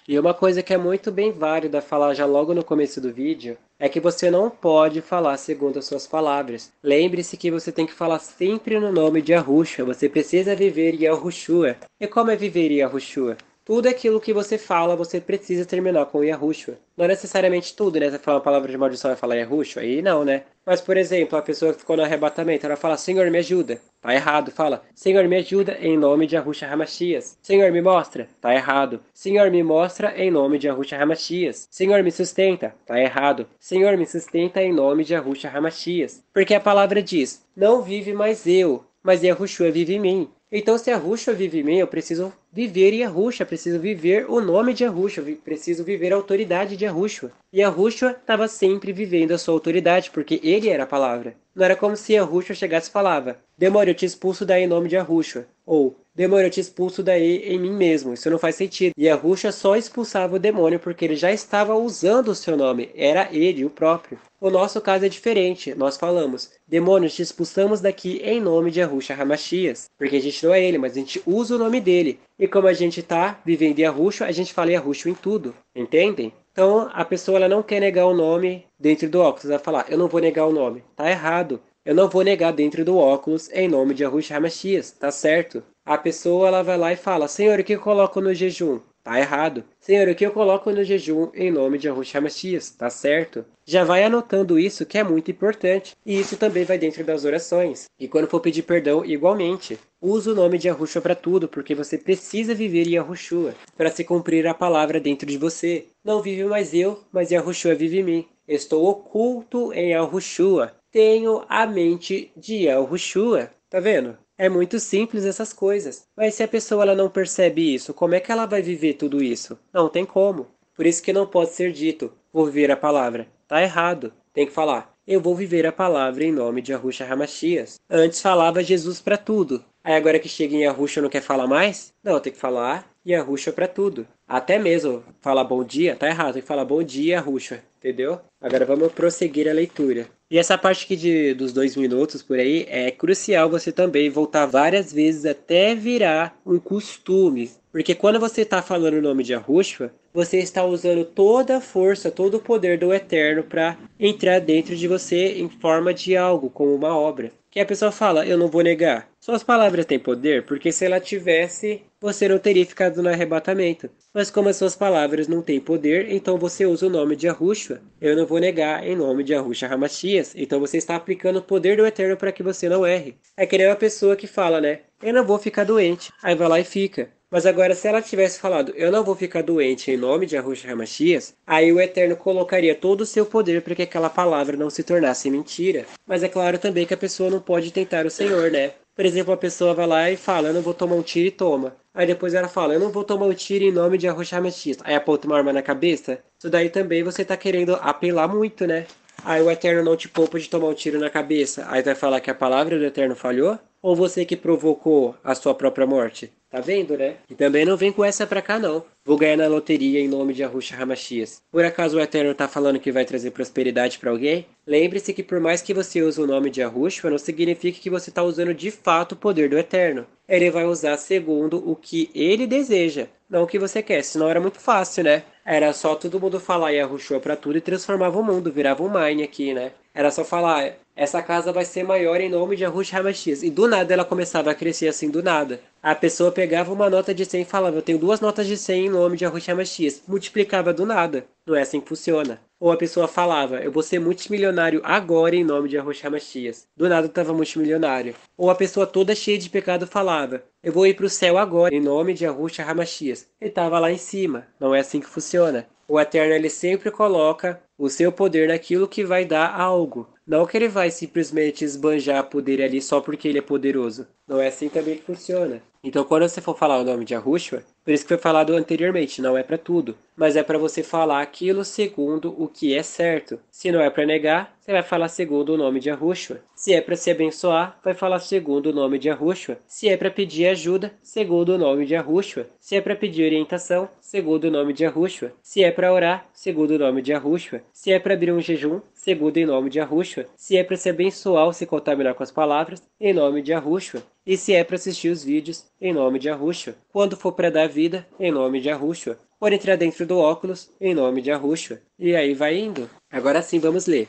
E uma coisa que é muito bem válida falar já logo no começo do vídeo é que você não pode falar segundo as suas palavras. Lembre-se que você tem que falar sempre no nome de Yahushua. Você precisa viver Yahushua. E como é viver Yahushua? Tudo aquilo que você fala, você precisa terminar com Yahushua. Não necessariamente tudo, né? Você fala uma palavra de maldição e falar Yahushua? Aí não, né? Mas, por exemplo, a pessoa que ficou no arrebatamento, ela fala, Senhor, me ajuda. Tá errado. Fala, Senhor, me ajuda em nome de Yahushua Hamashias. Senhor, me mostra. Tá errado. Senhor, me mostra em nome de Yahushua Hamashias. Senhor, me sustenta. Tá errado. Senhor, me sustenta em nome de Yahushua Hamashias. Porque a palavra diz, não vive mais eu, mas Yahushua vive em mim. Então, se Yahushua vive em mim, eu preciso viver Yahushua, preciso viver o nome de Yahushua, preciso viver a autoridade de Yahushua. E Yahushua estava sempre vivendo a sua autoridade, porque ele era a palavra. Não era como se Yahushua chegasse e falava, demônio, eu te expulso daí em nome de Yahushua. Ou, demônio, eu te expulso daí em mim mesmo. Isso não faz sentido. E Yahushua só expulsava o demônio porque ele já estava usando o seu nome. Era ele, o próprio. O nosso caso é diferente. Nós falamos, demônios, te expulsamos daqui em nome de Yahushua Hamashias. Porque a gente não é ele, mas a gente usa o nome dele. E como a gente está vivendo Yahushua, a gente fala Yahushua em tudo. Entendem? Então, a pessoa ela não quer negar o nome dentro do óculos. Ela vai falar, eu não vou negar o nome. Tá errado. Eu não vou negar dentro do óculos em nome de Yahushua Hamashias. Tá certo. A pessoa ela vai lá e fala, Senhor, o que eu coloco no jejum? Tá errado. Senhor, o que eu coloco no jejum em nome de Yahushua Hamashias? Tá certo. Já vai anotando isso que é muito importante. E isso também vai dentro das orações. E quando for pedir perdão, igualmente. Usa o nome de Yahushua para tudo, porque você precisa viver Yahushua para se cumprir a palavra dentro de você. Não vive mais eu, mas Yahushua vive em mim. Estou oculto em Yahushua. Tenho a mente de Yahushua. Tá vendo? É muito simples essas coisas. Mas se a pessoa ela não percebe isso, como é que ela vai viver tudo isso? Não tem como. Por isso que não pode ser dito, vou viver a palavra. Tá errado. Tem que falar, eu vou viver a palavra em nome de Yahushua Hamashias. Antes falava Jesus para tudo. Aí agora que chega em Yahushua não quer falar mais? Não, tem que falar Yahushua para tudo. Até mesmo falar bom dia, tá errado. Tem que falar bom dia, Yahushua. Entendeu? Agora vamos prosseguir a leitura. E essa parte aqui dos 2 minutos por aí é crucial você também voltar várias vezes até virar um costume. Porque quando você está falando o nome de Yahushua, você está usando toda a força, todo o poder do Eterno para entrar dentro de você em forma de algo, como uma obra. Que a pessoa fala, eu não vou negar. Suas palavras têm poder, porque se ela tivesse, você não teria ficado no arrebatamento. Mas como as suas palavras não têm poder, então você usa o nome de Yahushua. Eu não vou negar em nome de Yahushua Hamashias. Então você está aplicando o poder do Eterno para que você não erre. É que nem uma pessoa que fala, né? Eu não vou ficar doente. Aí vai lá e fica. Mas agora, se ela tivesse falado, eu não vou ficar doente em nome de Yahushua Hamashias, aí o Eterno colocaria todo o seu poder para que aquela palavra não se tornasse mentira. Mas é claro também que a pessoa não pode tentar o Senhor, né? Por exemplo, a pessoa vai lá e fala, eu não vou tomar um tiro e toma. Aí depois ela fala, eu não vou tomar um tiro em nome de Yahushua Hamashias. Aí aponta uma arma na cabeça. Isso daí também você tá querendo apelar muito, né? Aí o Eterno não te poupa de tomar um tiro na cabeça. Aí vai falar que a palavra do Eterno falhou? Ou você que provocou a sua própria morte? Tá vendo, né? E também não vem com essa pra cá, não. Vou ganhar na loteria em nome de Yahushua Hamashias. Por acaso o Eterno tá falando que vai trazer prosperidade para alguém? Lembre-se que por mais que você use o nome de Yahushua, não significa que você está usando de fato o poder do Eterno. Ele vai usar segundo o que ele deseja, não o que você quer. Senão era muito fácil, né? Era só todo mundo falar Yahushua pra tudo e transformava o mundo, virava um Mine aqui, né? Era só falar, essa casa vai ser maior em nome de Yahushua Hamashias. E do nada ela começava a crescer assim, do nada. A pessoa pegava uma nota de 100 e falava, eu tenho 2 notas de 100 em nome de Yahushua Hamashias. Multiplicava do nada. Não é assim que funciona. Ou a pessoa falava, eu vou ser multimilionário agora em nome de Yahushua Hamashias. Do nada estava multimilionário. Ou a pessoa toda cheia de pecado falava, eu vou ir para o céu agora em nome de Yahushua Hamashias. Ele estava lá em cima. Não é assim que funciona. O Eterno ele sempre coloca o seu poder naquilo que vai dar algo. Não que ele vai simplesmente esbanjar poder ali só porque ele é poderoso. Não é assim também que funciona. Então, quando você for falar o nome de Yahushua, por isso que foi falado anteriormente, não é para tudo, mas é para você falar aquilo segundo o que é certo. Se não é para negar, você vai falar segundo o nome de Yahushua. Se é para se abençoar, vai falar segundo o nome de Yahushua. Se é para pedir ajuda, segundo o nome de Yahushua. Se é para pedir orientação, segundo o nome de Yahushua. Se é para orar, segundo o nome de Yahushua. Se é para abrir um jejum, segundo em nome de Yahushua. Se é para se abençoar ou se contaminar com as palavras, em nome de Yahushua. E se é para assistir os vídeos, em nome de Yahushua. Quando for para dar vida, em nome de Yahushua. por entrar dentro do óculos, em nome de Yahushua. E aí vai indo. Agora sim, vamos ler.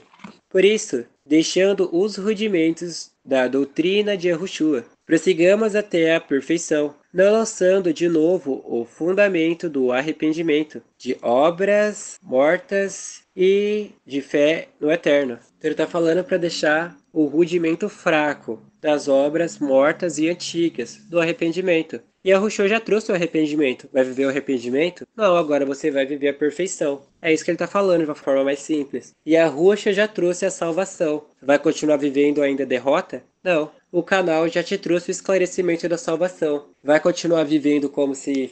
Por isso, deixando os rudimentos da doutrina de Yahushua, prossigamos até a perfeição, não lançando de novo o fundamento do arrependimento, de obras mortas e de fé no eterno. Então ele está falando para deixar o rudimento fraco das obras mortas e antigas do arrependimento. E a Yahushua já trouxe o arrependimento. Vai viver o arrependimento? Não, agora você vai viver a perfeição. É isso que ele está falando de uma forma mais simples. E a Yahushua já trouxe a salvação. Vai continuar vivendo ainda a derrota? Não. O canal já te trouxe o esclarecimento da salvação. Vai continuar vivendo como se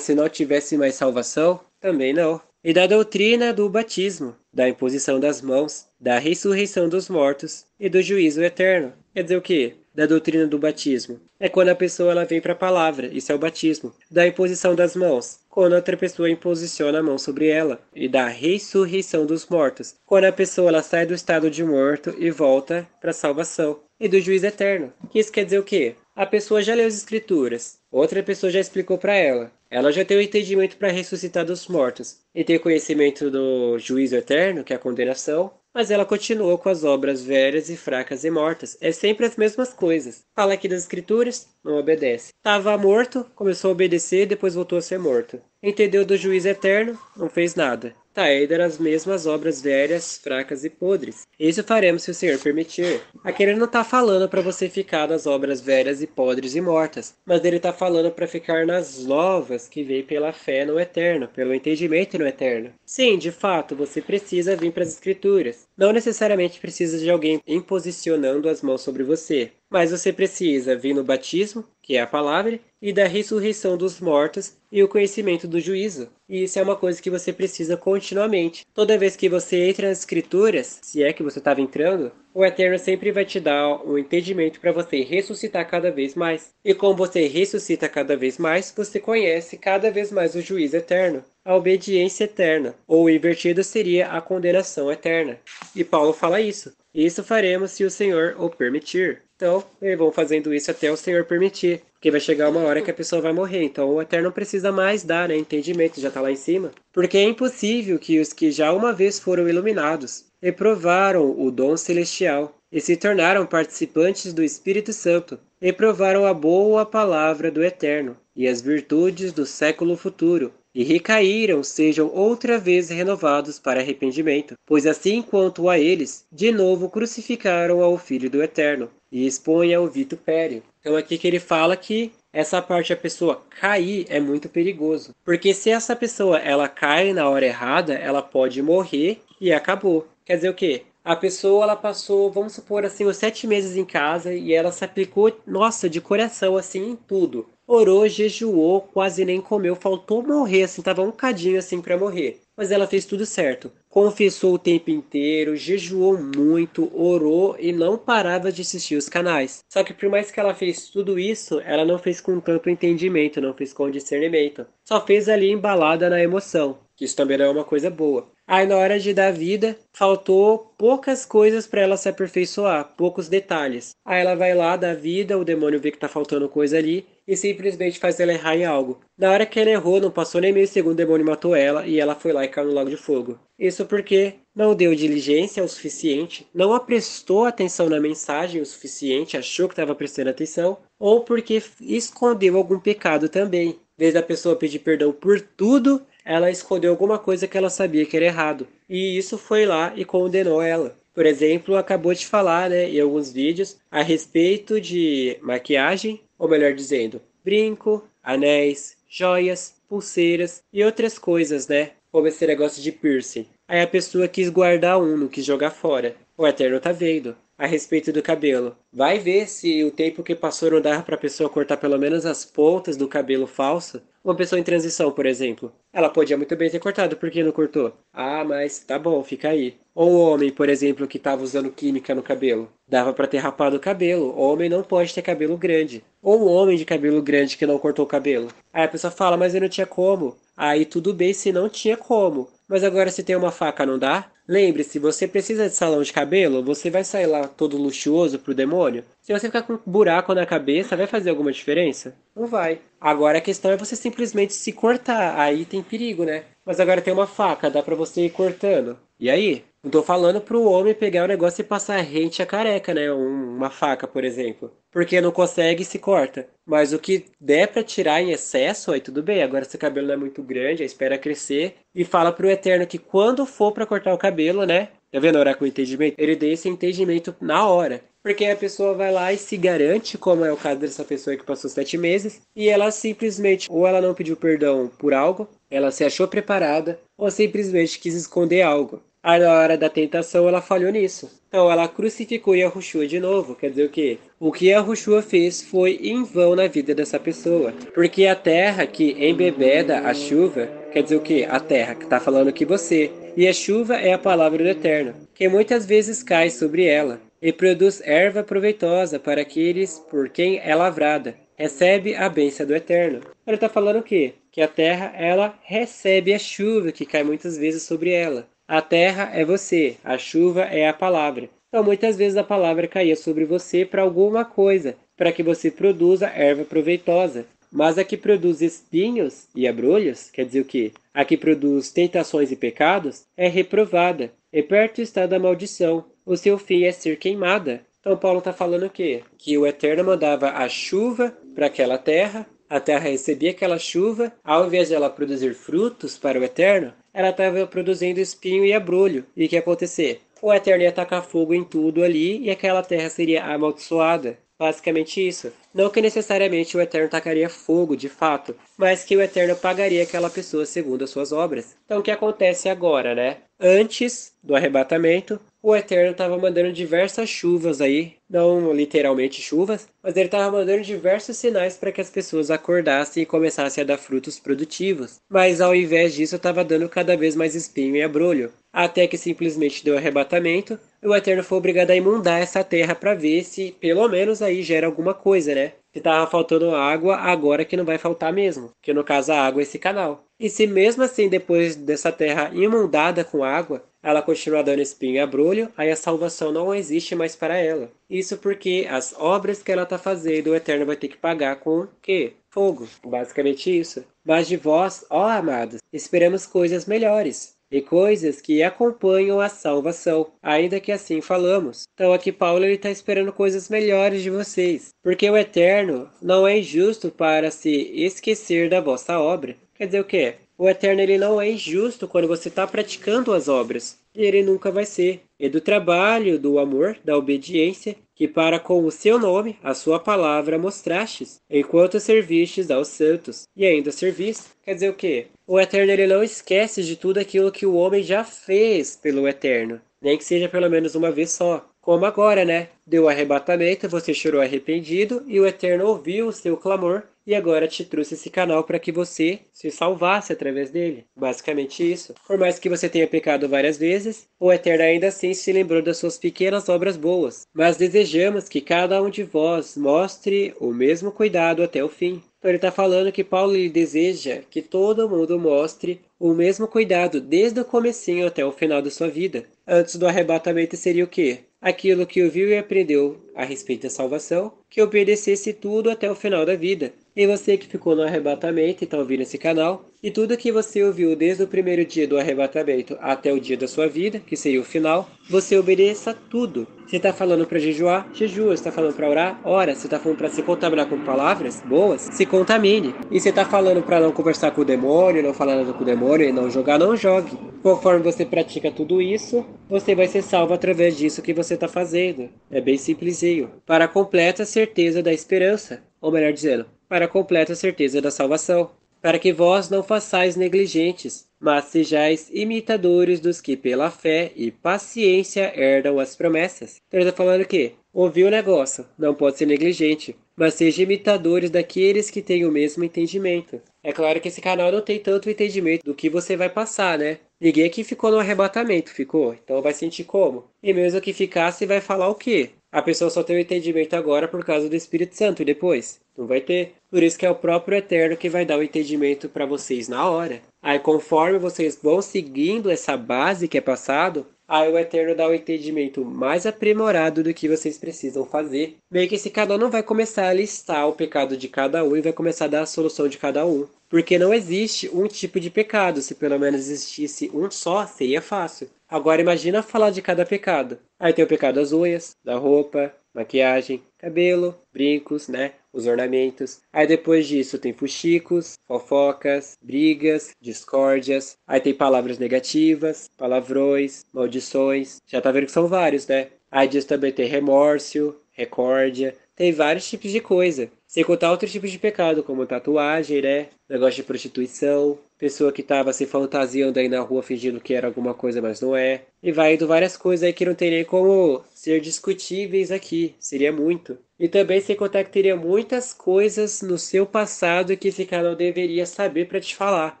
não tivesse mais salvação? Também não. E da doutrina do batismo, da imposição das mãos, da ressurreição dos mortos e do juízo eterno. Quer dizer o quê? Da doutrina do batismo. É quando a pessoa ela vem para a palavra, isso é o batismo. Da imposição das mãos, quando outra pessoa imposiciona a mão sobre ela. E da ressurreição dos mortos, quando a pessoa ela sai do estado de morto e volta para a salvação. E do juízo eterno. Que isso quer dizer o quê? A pessoa já leu as escrituras, outra pessoa já explicou para ela. Ela já tem o entendimento para ressuscitar dos mortos e tem conhecimento do juízo eterno, que é a condenação, mas ela continuou com as obras velhas e fracas e mortas. É sempre as mesmas coisas. Fala aqui das escrituras, não obedece. Estava morto, começou a obedecer, depois voltou a ser morto. Entendeu do juízo eterno, não fez nada. Tá ainda nas mesmas obras velhas, fracas e podres. Isso faremos se o Senhor permitir. Aqui ele não está falando para você ficar nas obras velhas e podres e mortas, mas ele está falando para ficar nas novas que vêm pela fé no eterno, pelo entendimento no eterno. Sim, de fato, você precisa vir para as escrituras. Não necessariamente precisa de alguém imposicionando as mãos sobre você, mas você precisa vir no batismo, que é a palavra, e da ressurreição dos mortos e o conhecimento do juízo. E isso é uma coisa que você precisa continuamente. Toda vez que você entra nas escrituras, se é que você estava entrando, o Eterno sempre vai te dar um entendimento para você ressuscitar cada vez mais. E como você ressuscita cada vez mais, você conhece cada vez mais o juízo eterno, a obediência eterna, ou invertido seria a condenação eterna. E Paulo fala isso. Isso faremos se o Senhor o permitir. Então, vão fazendo isso até o Senhor permitir. Porque vai chegar uma hora que a pessoa vai morrer. Então, o Eterno não precisa mais dar, né, entendimento, já está lá em cima. Porque é impossível que os que já uma vez foram iluminados e provaram o dom celestial e se tornaram participantes do Espírito Santo e provaram a boa palavra do Eterno e as virtudes do século futuro e recaíram sejam outra vez renovados para arrependimento, pois assim quanto a eles, de novo crucificaram ao Filho do Eterno e expõem ao vitupério. Então aqui que ele fala que essa parte a pessoa cair é muito perigoso, porque se essa pessoa ela cai na hora errada, ela pode morrer e acabou. Quer dizer o quê? A pessoa ela passou, vamos supor assim, os 7 meses em casa e ela se aplicou, nossa, de coração assim em tudo. Orou, jejuou, quase nem comeu, faltou morrer, assim, tava um cadinho assim para morrer. Mas ela fez tudo certo. Confessou o tempo inteiro, jejuou muito, orou e não parava de assistir os canais. Só que por mais que ela fez tudo isso, ela não fez com tanto entendimento, não fez com discernimento. Só fez ali embalada na emoção, que isso também não é uma coisa boa. Aí na hora de dar vida, faltou poucas coisas para ela se aperfeiçoar, poucos detalhes. Aí ela vai lá, dá vida, o demônio vê que tá faltando coisa ali e simplesmente faz ela errar em algo. Na hora que ela errou, não passou nem meio segundo, o demônio matou ela e ela foi lá e caiu no lago de fogo. Isso porque não deu diligência o suficiente, não prestou atenção na mensagem o suficiente, achou que estava prestando atenção, ou porque escondeu algum pecado também. Em vez da pessoa pedir perdão por tudo, ela escondeu alguma coisa que ela sabia que era errado. E isso foi lá e condenou ela. Por exemplo, acabou de falar, né, em alguns vídeos a respeito de maquiagem, ou melhor dizendo, brinco, anéis, joias, pulseiras e outras coisas, né? Como esse negócio de piercing. Aí a pessoa quis guardar um, não quis jogar fora. O Eterno tá vendo. A respeito do cabelo. Vai ver se o tempo que passou não dava para a pessoa cortar pelo menos as pontas do cabelo falso. Uma pessoa em transição, por exemplo. Ela podia muito bem ter cortado, por que não cortou? Ah, mas tá bom, fica aí. Ou o homem, por exemplo, que estava usando química no cabelo. Dava para ter rapado o cabelo. O homem não pode ter cabelo grande. Ou um homem de cabelo grande que não cortou o cabelo. Aí a pessoa fala, mas eu não tinha como. Aí tudo bem se não tinha como. Mas agora se tem uma faca, não dá? Lembre-se, você precisa de salão de cabelo? Você vai sair lá todo luxuoso pro demônio? Se você ficar com um buraco na cabeça, vai fazer alguma diferença? Não vai. Agora a questão é você simplesmente se cortar. Aí tem perigo, né? Mas agora tem uma faca, dá pra você ir cortando. E aí? Não tô falando pro homem pegar o negócio e passar rente a careca, né? Uma faca, por exemplo. Porque não consegue e se corta. Mas o que der pra tirar em excesso, aí tudo bem. Agora seu cabelo não é muito grande, aí espera crescer. E fala pro Eterno que quando for pra cortar o cabelo, né? Tá vendo a hora com o entendimento? Ele dê esse entendimento na hora. Porque a pessoa vai lá e se garante, como é o caso dessa pessoa que passou 7 meses, e ela simplesmente, ou ela não pediu perdão por algo, ela se achou preparada, ou simplesmente quis esconder algo. Aí na hora da tentação ela falhou nisso. Então ela crucificou Yahushua de novo. Quer dizer o quê? O que Yahushua fez foi em vão na vida dessa pessoa. Porque a terra que embebeda a chuva, quer dizer o quê? A terra que está falando que você. E a chuva é a palavra do Eterno, que muitas vezes cai sobre ela e produz erva proveitosa para aqueles por quem é lavrada. Recebe a bênção do Eterno. Ele está falando o quê? Que a terra, ela recebe a chuva que cai muitas vezes sobre ela. A terra é você, a chuva é a palavra. Então, muitas vezes a palavra caía sobre você para alguma coisa, para que você produza erva proveitosa. Mas a que produz espinhos e abrolhos, quer dizer o quê? A que produz tentações e pecados, é reprovada, e perto está da maldição. O seu fim é ser queimada. Então, Paulo está falando o quê? Que o Eterno mandava a chuva para aquela terra, a terra recebia aquela chuva, ao invés de ela produzir frutos para o Eterno, ela estava produzindo espinho e abrolho. E o que ia acontecer? O Eterno ia tacar fogo em tudo ali e aquela terra seria amaldiçoada. Basicamente isso. Não que necessariamente o Eterno tacaria fogo, de fato, mas que o Eterno pagaria aquela pessoa segundo as suas obras. Então o que acontece agora, né? Antes do arrebatamento, o Eterno estava mandando diversas chuvas aí, não literalmente chuvas, mas ele estava mandando diversos sinais para que as pessoas acordassem e começassem a dar frutos produtivos. Mas ao invés disso, estava dando cada vez mais espinho e abrolho. Até que simplesmente deu arrebatamento, e o Eterno foi obrigado a imundar essa terra para ver se pelo menos aí gera alguma coisa, né? Se tava faltando água, agora que não vai faltar mesmo. Que no caso a água é esse canal. E se mesmo assim, depois dessa terra inundada com água, ela continua dando espinho e abrolho, aí a salvação não existe mais para ela. Isso porque as obras que ela está fazendo, o Eterno vai ter que pagar com o quê? Fogo. Basicamente isso. Mas de vós, ó amados, esperamos coisas melhores e coisas que acompanham a salvação, ainda que assim falamos. Então aqui Paulo está esperando coisas melhores de vocês, porque o Eterno não é injusto para se esquecer da vossa obra. Quer dizer o quê? O Eterno ele não é injusto quando você está praticando as obras, e ele nunca vai ser. E do trabalho, do amor, da obediência, que para com o seu nome, a sua palavra mostrastes, enquanto servistes aos santos, e ainda servis. Quer dizer o quê? O Eterno ele não esquece de tudo aquilo que o homem já fez pelo Eterno, nem que seja pelo menos uma vez só. Como agora, né? Deu o arrebatamento, você chorou arrependido e o Eterno ouviu o seu clamor e agora te trouxe esse canal para que você se salvasse através dele. Basicamente isso. Por mais que você tenha pecado várias vezes, o Eterno ainda assim se lembrou das suas pequenas obras boas. Mas desejamos que cada um de vós mostre o mesmo cuidado até o fim. Então ele está falando que Paulo ele deseja que todo mundo mostre o mesmo cuidado desde o comecinho até o final da sua vida. Antes do arrebatamento seria o quê? Aquilo que ouviu e aprendeu a respeito da salvação, que obedecesse tudo até o final da vida. E você que ficou no arrebatamento e está ouvindo esse canal, e tudo que você ouviu desde o primeiro dia do arrebatamento até o dia da sua vida, que seria o final, você obedeça tudo. Você está falando para jejuar? Jejua. Você está falando para orar? Ora. Você está falando para se contaminar com palavras boas? Se contamine. E você está falando para não conversar com o demônio, não falar nada com o demônio e não jogar? Não jogue. Conforme você pratica tudo isso, você vai ser salvo através disso que você está fazendo. É bem simplesinho. Para a completa certeza da esperança. Ou melhor dizendo, para a completa certeza da salvação. Para que vós não façais negligentes, mas sejais imitadores dos que pela fé e paciência herdam as promessas. Então ele está falando o quê? Ouviu o negócio, não pode ser negligente, mas seja imitadores daqueles que têm o mesmo entendimento. É claro que esse canal não tem tanto entendimento do que você vai passar, né? Ninguém aqui ficou no arrebatamento, ficou? Então vai sentir como? E mesmo que ficasse, vai falar o quê? A pessoa só tem o entendimento agora por causa do Espírito Santo e depois não vai ter. Por isso que é o próprio Eterno que vai dar o entendimento para vocês na hora. Aí conforme vocês vão seguindo essa base que é passado, Aí o Eterno dá um entendimento mais aprimorado do que vocês precisam fazer. Meio que esse canal não vai começar a listar o pecado de cada um e vai começar a dar a solução de cada um. Porque não existe um tipo de pecado. Se pelo menos existisse um só, seria fácil. Agora imagina falar de cada pecado. Aí tem o pecado das unhas, da roupa, maquiagem, cabelo, brincos, né? Os ornamentos. Aí depois disso tem fuxicos, fofocas, brigas, discórdias. Aí tem palavras negativas, palavrões, maldições. Já tá vendo que são vários, né? Aí disso também tem remorso, recórdia. Tem vários tipos de coisa. Sem contar outros tipos de pecado, como tatuagem, né? Negócio de prostituição. Pessoa que tava se fantasiando aí na rua fingindo que era alguma coisa, mas não é. E vai indo várias coisas aí que não tem nem como ser discutíveis aqui. Seria muito. E também sem contar que teria muitas coisas no seu passado que esse canal deveria saber para te falar.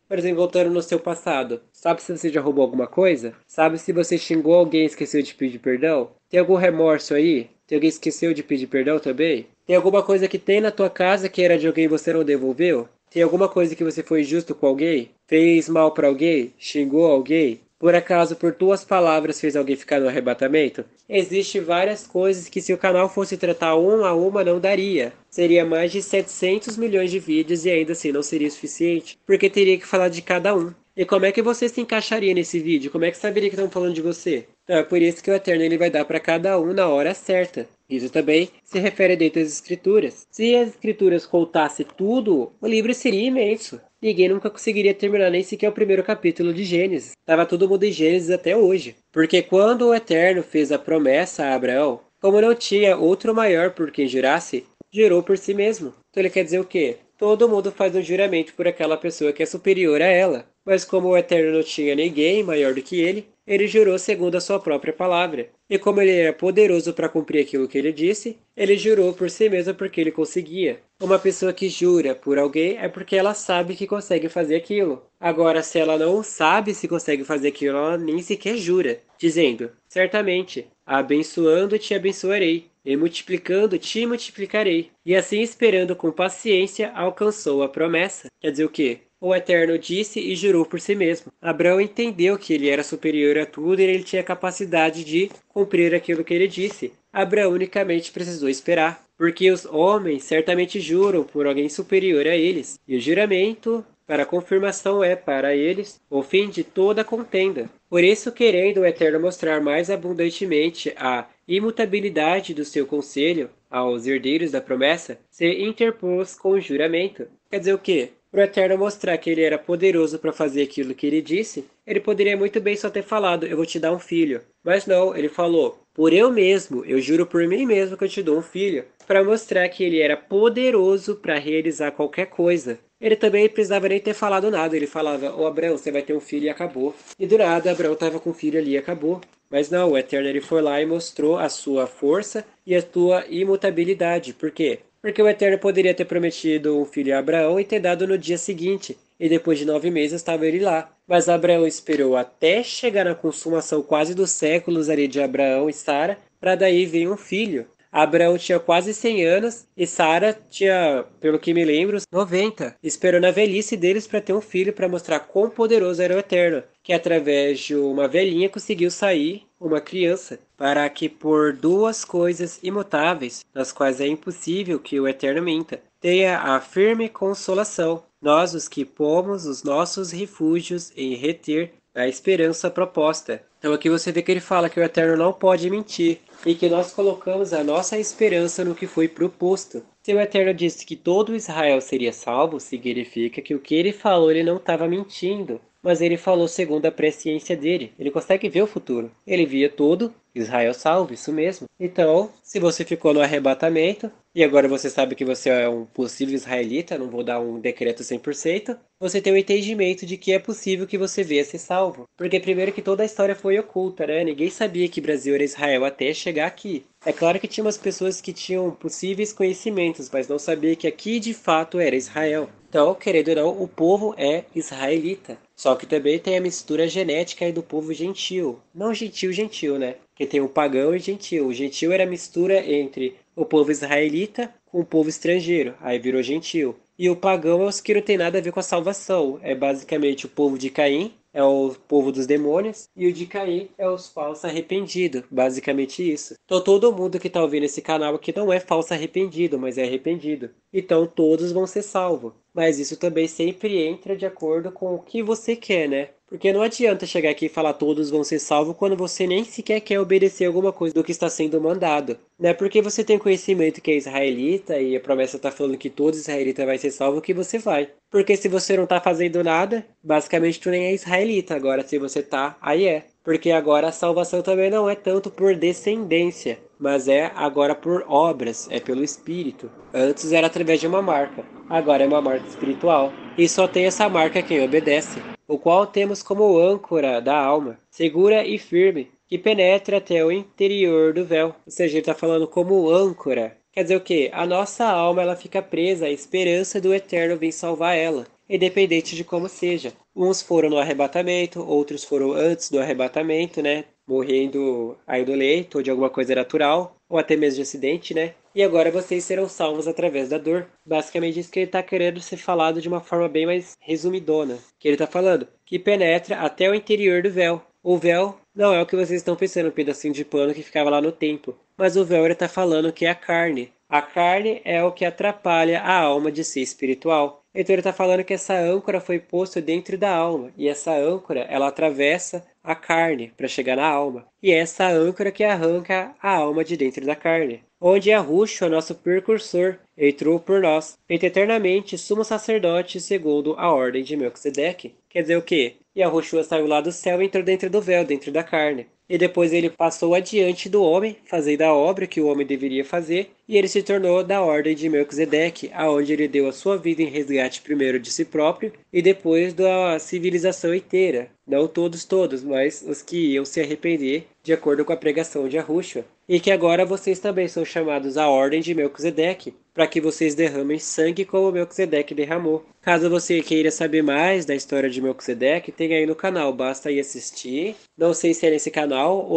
Por exemplo, voltando no seu passado. Sabe se você já roubou alguma coisa? Sabe se você xingou alguém e esqueceu de pedir perdão? Tem algum remorso aí? Tem alguém que esqueceu de pedir perdão também? Tem alguma coisa que tem na tua casa que era de alguém e você não devolveu? Tem alguma coisa que você foi injusto com alguém? Fez mal para alguém? Xingou alguém? Por acaso, por tuas palavras, fez alguém ficar no arrebatamento? Existem várias coisas que se o canal fosse tratar uma a uma, não daria. Seria mais de 700 milhões de vídeos e ainda assim não seria suficiente, porque teria que falar de cada um. E como é que você se encaixaria nesse vídeo? Como é que saberia que estão falando de você? Então é por isso que o Eterno ele vai dar para cada um na hora certa. Isso também se refere dentro das escrituras. Se as escrituras contassem tudo, o livro seria imenso. Ninguém nunca conseguiria terminar nem sequer o primeiro capítulo de Gênesis. Tava todo mundo em Gênesis até hoje. Porque quando o Eterno fez a promessa a Abraão, como não tinha outro maior por quem jurasse, jurou por si mesmo. Então ele quer dizer o quê? Todo mundo faz um juramento por aquela pessoa que é superior a ela. Mas como o Eterno não tinha ninguém maior do que ele jurou segundo a sua própria palavra. E como ele era poderoso para cumprir aquilo que ele disse, ele jurou por si mesmo porque ele conseguia. Uma pessoa que jura por alguém é porque ela sabe que consegue fazer aquilo. Agora, se ela não sabe se consegue fazer aquilo, ela nem sequer jura, dizendo: certamente, abençoando te abençoarei, e multiplicando te multiplicarei. E assim, esperando com paciência, alcançou a promessa. Quer dizer o quê? O Eterno disse e jurou por si mesmo. Abraão entendeu que ele era superior a tudo e ele tinha capacidade de cumprir aquilo que ele disse. Abraão unicamente precisou esperar, porque os homens certamente juram por alguém superior a eles, e o juramento para a confirmação é, para eles, o fim de toda contenda. Por isso, querendo o Eterno mostrar mais abundantemente a imutabilidade do seu conselho aos herdeiros da promessa, se interpôs com o juramento. Quer dizer o quê? Para o Eterno mostrar que ele era poderoso para fazer aquilo que ele disse, ele poderia muito bem só ter falado: eu vou te dar um filho. Mas não, ele falou: por eu mesmo, eu juro por mim mesmo que eu te dou um filho, para mostrar que ele era poderoso para realizar qualquer coisa. Ele também precisava nem ter falado nada, ele falava: ô Abraão, você vai ter um filho e acabou. E do nada, Abraão estava com um filho ali e acabou. Mas não, o Eterno ele foi lá e mostrou a sua força e a sua imutabilidade. Por quê? Porque o Eterno poderia ter prometido um filho a Abraão e ter dado no dia seguinte, e depois de 9 meses estava ele lá. Mas Abraão esperou até chegar na consumação quase dos séculos ali de Abraão e Sara, para daí vir um filho. Abraão tinha quase 100 anos e Sara tinha, pelo que me lembro, 90. Esperou na velhice deles para ter um filho para mostrar quão poderoso era o Eterno, que através de uma velhinha conseguiu sair uma criança, para que por duas coisas imutáveis, nas quais é impossível que o Eterno minta, tenha a firme consolação, nós os que pomos os nossos refúgios em reter a esperança proposta. Então aqui você vê que ele fala que o Eterno não pode mentir, e que nós colocamos a nossa esperança no que foi proposto. Se o Eterno disse que todo Israel seria salvo, significa que o que ele falou ele não estava mentindo, mas ele falou segundo a presciência dele. Ele consegue ver o futuro. Ele via todo Israel salvo, isso mesmo. Então, se você ficou no arrebatamento, e agora você sabe que você é um possível israelita, não vou dar um decreto 100%, você tem o entendimento de que é possível que você venha ser salvo. Porque primeiro que toda a história foi oculta, né? Ninguém sabia que Brasil era Israel até chegar aqui. É claro que tinha umas pessoas que tinham possíveis conhecimentos, mas não sabia que aqui de fato era Israel. Então, querendo ou não, o povo é israelita. Só que também tem a mistura genética aí do povo gentil. Não gentil, né? Que tem o pagão e gentil. O gentil era a mistura entre o povo israelita com o povo estrangeiro. Aí virou gentil. E o pagão é os que não tem nada a ver com a salvação. É basicamente o povo de Caim é o povo dos demônios, e o de Caim é os falsos arrependidos, basicamente isso. Então todo mundo que está ouvindo esse canal aqui não é falso arrependido, mas é arrependido. Então todos vão ser salvos. Mas isso também sempre entra de acordo com o que você quer, né? Porque não adianta chegar aqui e falar todos vão ser salvos quando você nem sequer quer obedecer alguma coisa do que está sendo mandado. Não é porque você tem conhecimento que é israelita e a promessa está falando que todo israelita vai ser salvo que você vai. Porque se você não está fazendo nada, basicamente tu nem é israelita. Agora se você tá, aí é. Porque agora a salvação também não é tanto por descendência, mas é agora por obras, é pelo Espírito. Antes era através de uma marca, agora é uma marca espiritual. E só tem essa marca quem obedece, o qual temos como âncora da alma, segura e firme, que penetra até o interior do véu. Ou seja, ele está falando como âncora. Quer dizer o quê? A nossa alma ela fica presa à esperança do Eterno vir salvar ela, independente de como seja. Uns foram no arrebatamento, outros foram antes do arrebatamento, né? Morrendo aí do leito ou de alguma coisa natural, ou até mesmo de acidente, né? E agora vocês serão salvos através da dor. Basicamente isso que ele está querendo ser falado de uma forma bem mais resumidona. Que ele está falando que penetra até o interior do véu. O véu não é o que vocês estão pensando, um pedacinho de pano que ficava lá no templo. Mas o véu ele está falando que é a carne. A carne é o que atrapalha a alma de ser espiritual. Então ele está falando que essa âncora foi posta dentro da alma. E essa âncora, ela atravessa a carne para chegar na alma. E é essa âncora que arranca a alma de dentro da carne. Onde Yahushua, nosso precursor, entrou por nós, feito eternamente sumo sacerdote segundo a ordem de Melquisedeque. Quer dizer o quê? Yahushua saiu lá do céu e entrou dentro do véu, dentro da carne. E depois ele passou adiante do homem, fazendo a obra que o homem deveria fazer, e ele se tornou da ordem de Melquisedeque, aonde ele deu a sua vida em resgate primeiro de si próprio e depois da civilização inteira. Não todos, mas os que iam se arrepender de acordo com a pregação de Yahushua. E que agora vocês também são chamados à ordem de Melquisedeque, para que vocês derramem sangue como Melquisedeque derramou. Caso você queira saber mais da história de Melquisedeque, tem aí no canal, basta ir assistir. Não sei se é nesse canal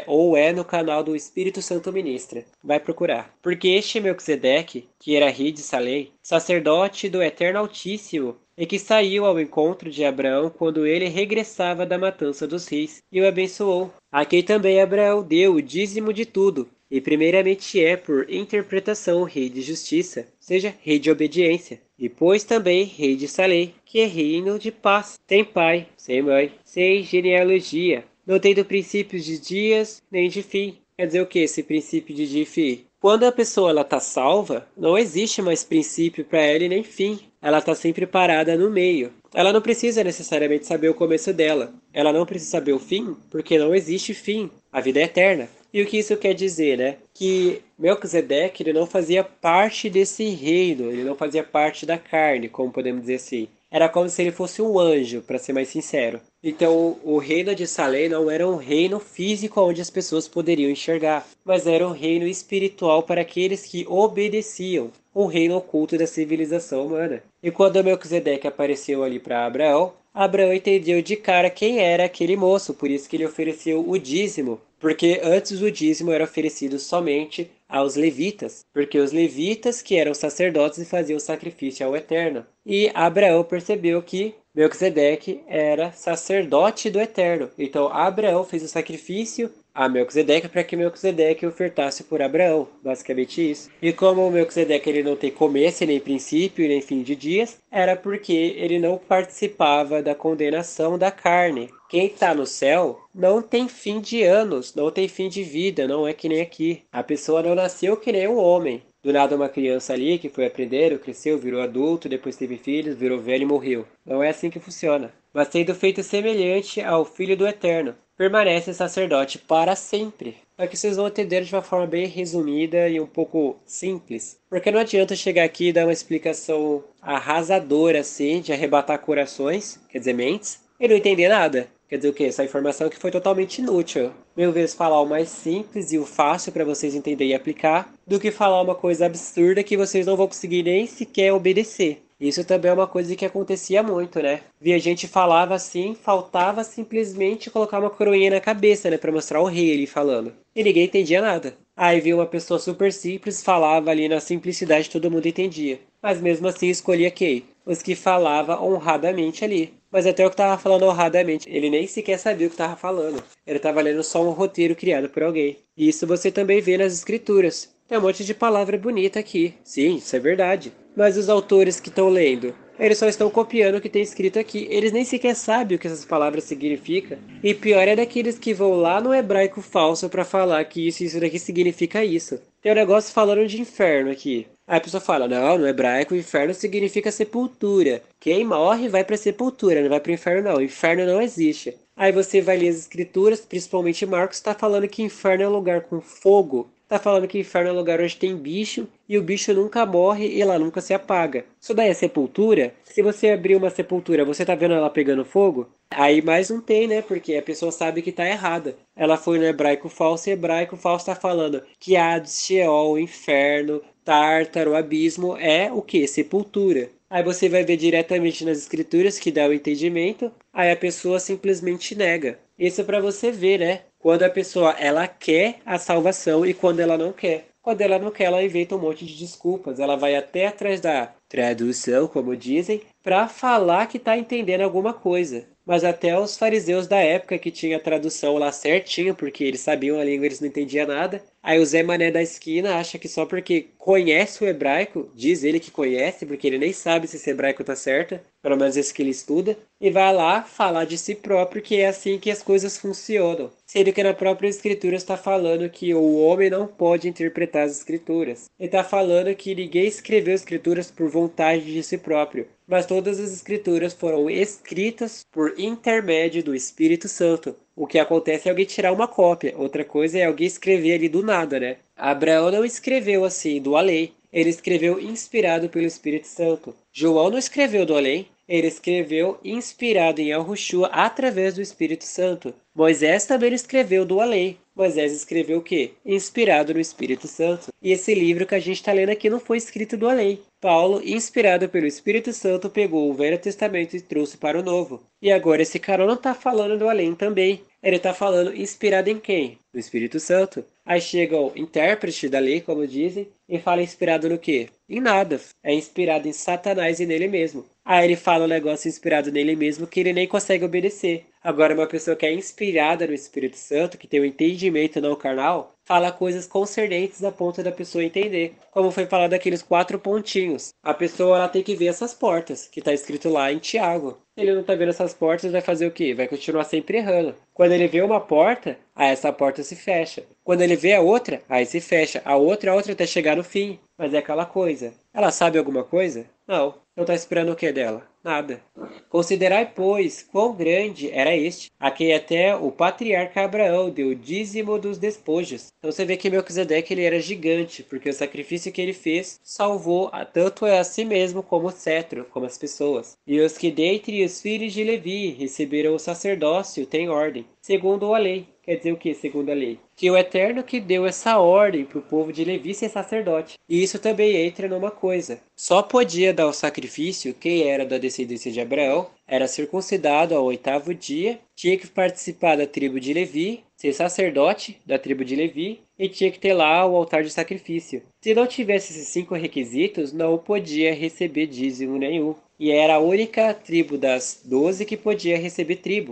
ou é no canal do Espírito Santo Ministra. Vai procurar. Porque este Melquisedeque, que era rei de Salém, sacerdote do Eterno Altíssimo, e que saiu ao encontro de Abraão quando ele regressava da matança dos reis, e o abençoou. A quem também Abraão deu o dízimo de tudo, e primeiramente é, por interpretação, rei de justiça, seja, rei de obediência. E pois também rei de Salém, que é reino de paz, sem pai, sem mãe, sem genealogia, não tendo princípios de dias nem de fim. Quer dizer o que esse princípio de dia e fim? Quando a pessoa ela tá salva, não existe mais princípio para ela e nem fim. Ela está sempre parada no meio. Ela não precisa necessariamente saber o começo dela. Ela não precisa saber o fim, porque não existe fim. A vida é eterna. E o que isso quer dizer, né? Que Melquisedeque ele não fazia parte desse reino, ele não fazia parte da carne, como podemos dizer assim. Era como se ele fosse um anjo, para ser mais sincero. Então, o reino de Salém não era um reino físico onde as pessoas poderiam enxergar, mas era um reino espiritual para aqueles que obedeciam, um reino oculto da civilização humana. E quando Melquisedeque apareceu ali para Abraão, Abraão entendeu de cara quem era aquele moço, por isso que ele ofereceu o dízimo, porque antes o dízimo era oferecido somente aos levitas, porque os levitas que eram sacerdotes e faziam sacrifício ao Eterno. E Abraão percebeu que Melquisedeque era sacerdote do Eterno. Então Abraão fez o sacrifício a Melquisedeque para que Melquisedeque ofertasse por Abraão, basicamente isso. E como o Melquisedeque ele não tem começo, nem princípio, nem fim de dias, era porque ele não participava da condenação da carne. Quem está no céu não tem fim de anos, não tem fim de vida, não é que nem aqui. A pessoa não nasceu que nem um homem. Do nada uma criança ali que foi aprender, cresceu, virou adulto, depois teve filhos, virou velho e morreu. Não é assim que funciona. Mas sendo feito semelhante ao Filho do Eterno, permanece sacerdote para sempre. Aqui vocês vão entender de uma forma bem resumida e um pouco simples. Porque não adianta chegar aqui e dar uma explicação arrasadora assim, de arrebatar corações, quer dizer mentes, e não entender nada. Quer dizer o quê? Essa informação que foi totalmente inútil. Mil vezes falar o mais simples e o fácil para vocês entenderem e aplicar, do que falar uma coisa absurda que vocês não vão conseguir nem sequer obedecer. Isso também é uma coisa que acontecia muito, né? Via gente falava assim, faltava simplesmente colocar uma coroinha na cabeça, né? Pra mostrar o rei ali falando. E ninguém entendia nada. Aí via uma pessoa super simples, falava ali na simplicidade, todo mundo entendia. Mas mesmo assim escolhia quem? Os que falava honradamente ali. Mas até eu que tava falando honradamente, ele nem sequer sabia o que tava falando. Ele tava lendo só um roteiro criado por alguém. E isso você também vê nas escrituras. Tem um monte de palavra bonita aqui. Sim, isso é verdade. Mas os autores que estão lendo, eles só estão copiando o que tem escrito aqui. Eles nem sequer sabem o que essas palavras significam. E pior é daqueles que vão lá no hebraico falso para falar que isso daqui significa isso. Tem um negócio falando de inferno aqui. Aí a pessoa fala, não, no hebraico inferno significa sepultura. Quem morre vai para sepultura, não vai para o inferno não. Inferno não existe. Aí você vai ler as escrituras, principalmente Marcos, está falando que inferno é um lugar com fogo. Tá falando que inferno é um lugar onde tem bicho e o bicho nunca morre e ela nunca se apaga. Isso daí é sepultura? Se você abrir uma sepultura, você tá vendo ela pegando fogo? Aí mais não tem, né? Porque a pessoa sabe que tá errada. Ela foi no hebraico falso e hebraico falso tá falando que Hades, Sheol, inferno, Tártaro, abismo é o que? Sepultura. Aí você vai ver diretamente nas escrituras que dá o entendimento, aí a pessoa simplesmente nega. Isso é para você ver, né? Quando a pessoa ela quer a salvação e quando ela não quer. Quando ela não quer, ela inventa um monte de desculpas. Ela vai até atrás da tradução, como dizem, para falar que está entendendo alguma coisa. Mas até os fariseus da época que tinha a tradução lá certinho, porque eles sabiam a língua, eles não entendiam nada. Aí o Zé Mané da esquina acha que só porque conhece o hebraico, diz ele que conhece, porque ele nem sabe se esse hebraico tá certo, pelo menos esse que ele estuda, e vai lá falar de si próprio que é assim que as coisas funcionam. Sendo que na própria escritura está falando que o homem não pode interpretar as escrituras. Ele está falando que ninguém escreveu escrituras por vontade de si próprio, mas todas as escrituras foram escritas por intermédio do Espírito Santo. O que acontece é alguém tirar uma cópia, outra coisa é alguém escrever ali do nada, né? Abraão não escreveu assim, do além. Ele escreveu inspirado pelo Espírito Santo. João não escreveu do além. Ele escreveu inspirado em Yahushua através do Espírito Santo. Moisés também escreveu do além. Moisés escreveu o quê? Inspirado no Espírito Santo. E esse livro que a gente está lendo aqui não foi escrito do além. Paulo, inspirado pelo Espírito Santo, pegou o Velho Testamento e trouxe para o Novo. E agora esse cara não está falando do além também. Ele está falando inspirado em quem? No Espírito Santo. Aí chega o intérprete da lei, como dizem, e fala inspirado no quê? Em nada. É inspirado em Satanás e nele mesmo. Aí ele fala um negócio inspirado nele mesmo que ele nem consegue obedecer. Agora, uma pessoa que é inspirada no Espírito Santo, que tem o um entendimento não carnal, fala coisas concernentes a ponto da pessoa entender. Como foi falado daqueles 4 pontinhos. A pessoa ela tem que ver essas portas, que está escrito lá em Tiago. Se ele não está vendo essas portas, vai fazer o quê? Vai continuar sempre errando. Quando ele vê uma porta, aí essa porta se fecha. Quando ele vê a outra, aí se fecha. A outra até chegar no fim. Mas é aquela coisa. Ela sabe alguma coisa? Não. Não está esperando o que dela? Nada. Considerai, pois, quão grande era este, a quem até o patriarca Abraão deu o dízimo dos despojos. Então você vê que Melquisedeque ele era gigante, porque o sacrifício que ele fez salvou tanto a si mesmo como o cetro, como as pessoas. E os que dentre os filhos de Levi receberam o sacerdócio têm ordem, segundo a lei. Quer dizer o que, segundo a lei? Que o Eterno que deu essa ordem para o povo de Levi ser sacerdote. E isso também entra numa coisa. Só podia dar o sacrifício quem era da descendência de Abraão, era circuncidado ao 8º dia, tinha que participar da tribo de Levi, ser sacerdote da tribo de Levi, e tinha que ter lá o altar de sacrifício. Se não tivesse esses 5 requisitos, não podia receber dízimo nenhum. E era a única tribo das 12 que podia receber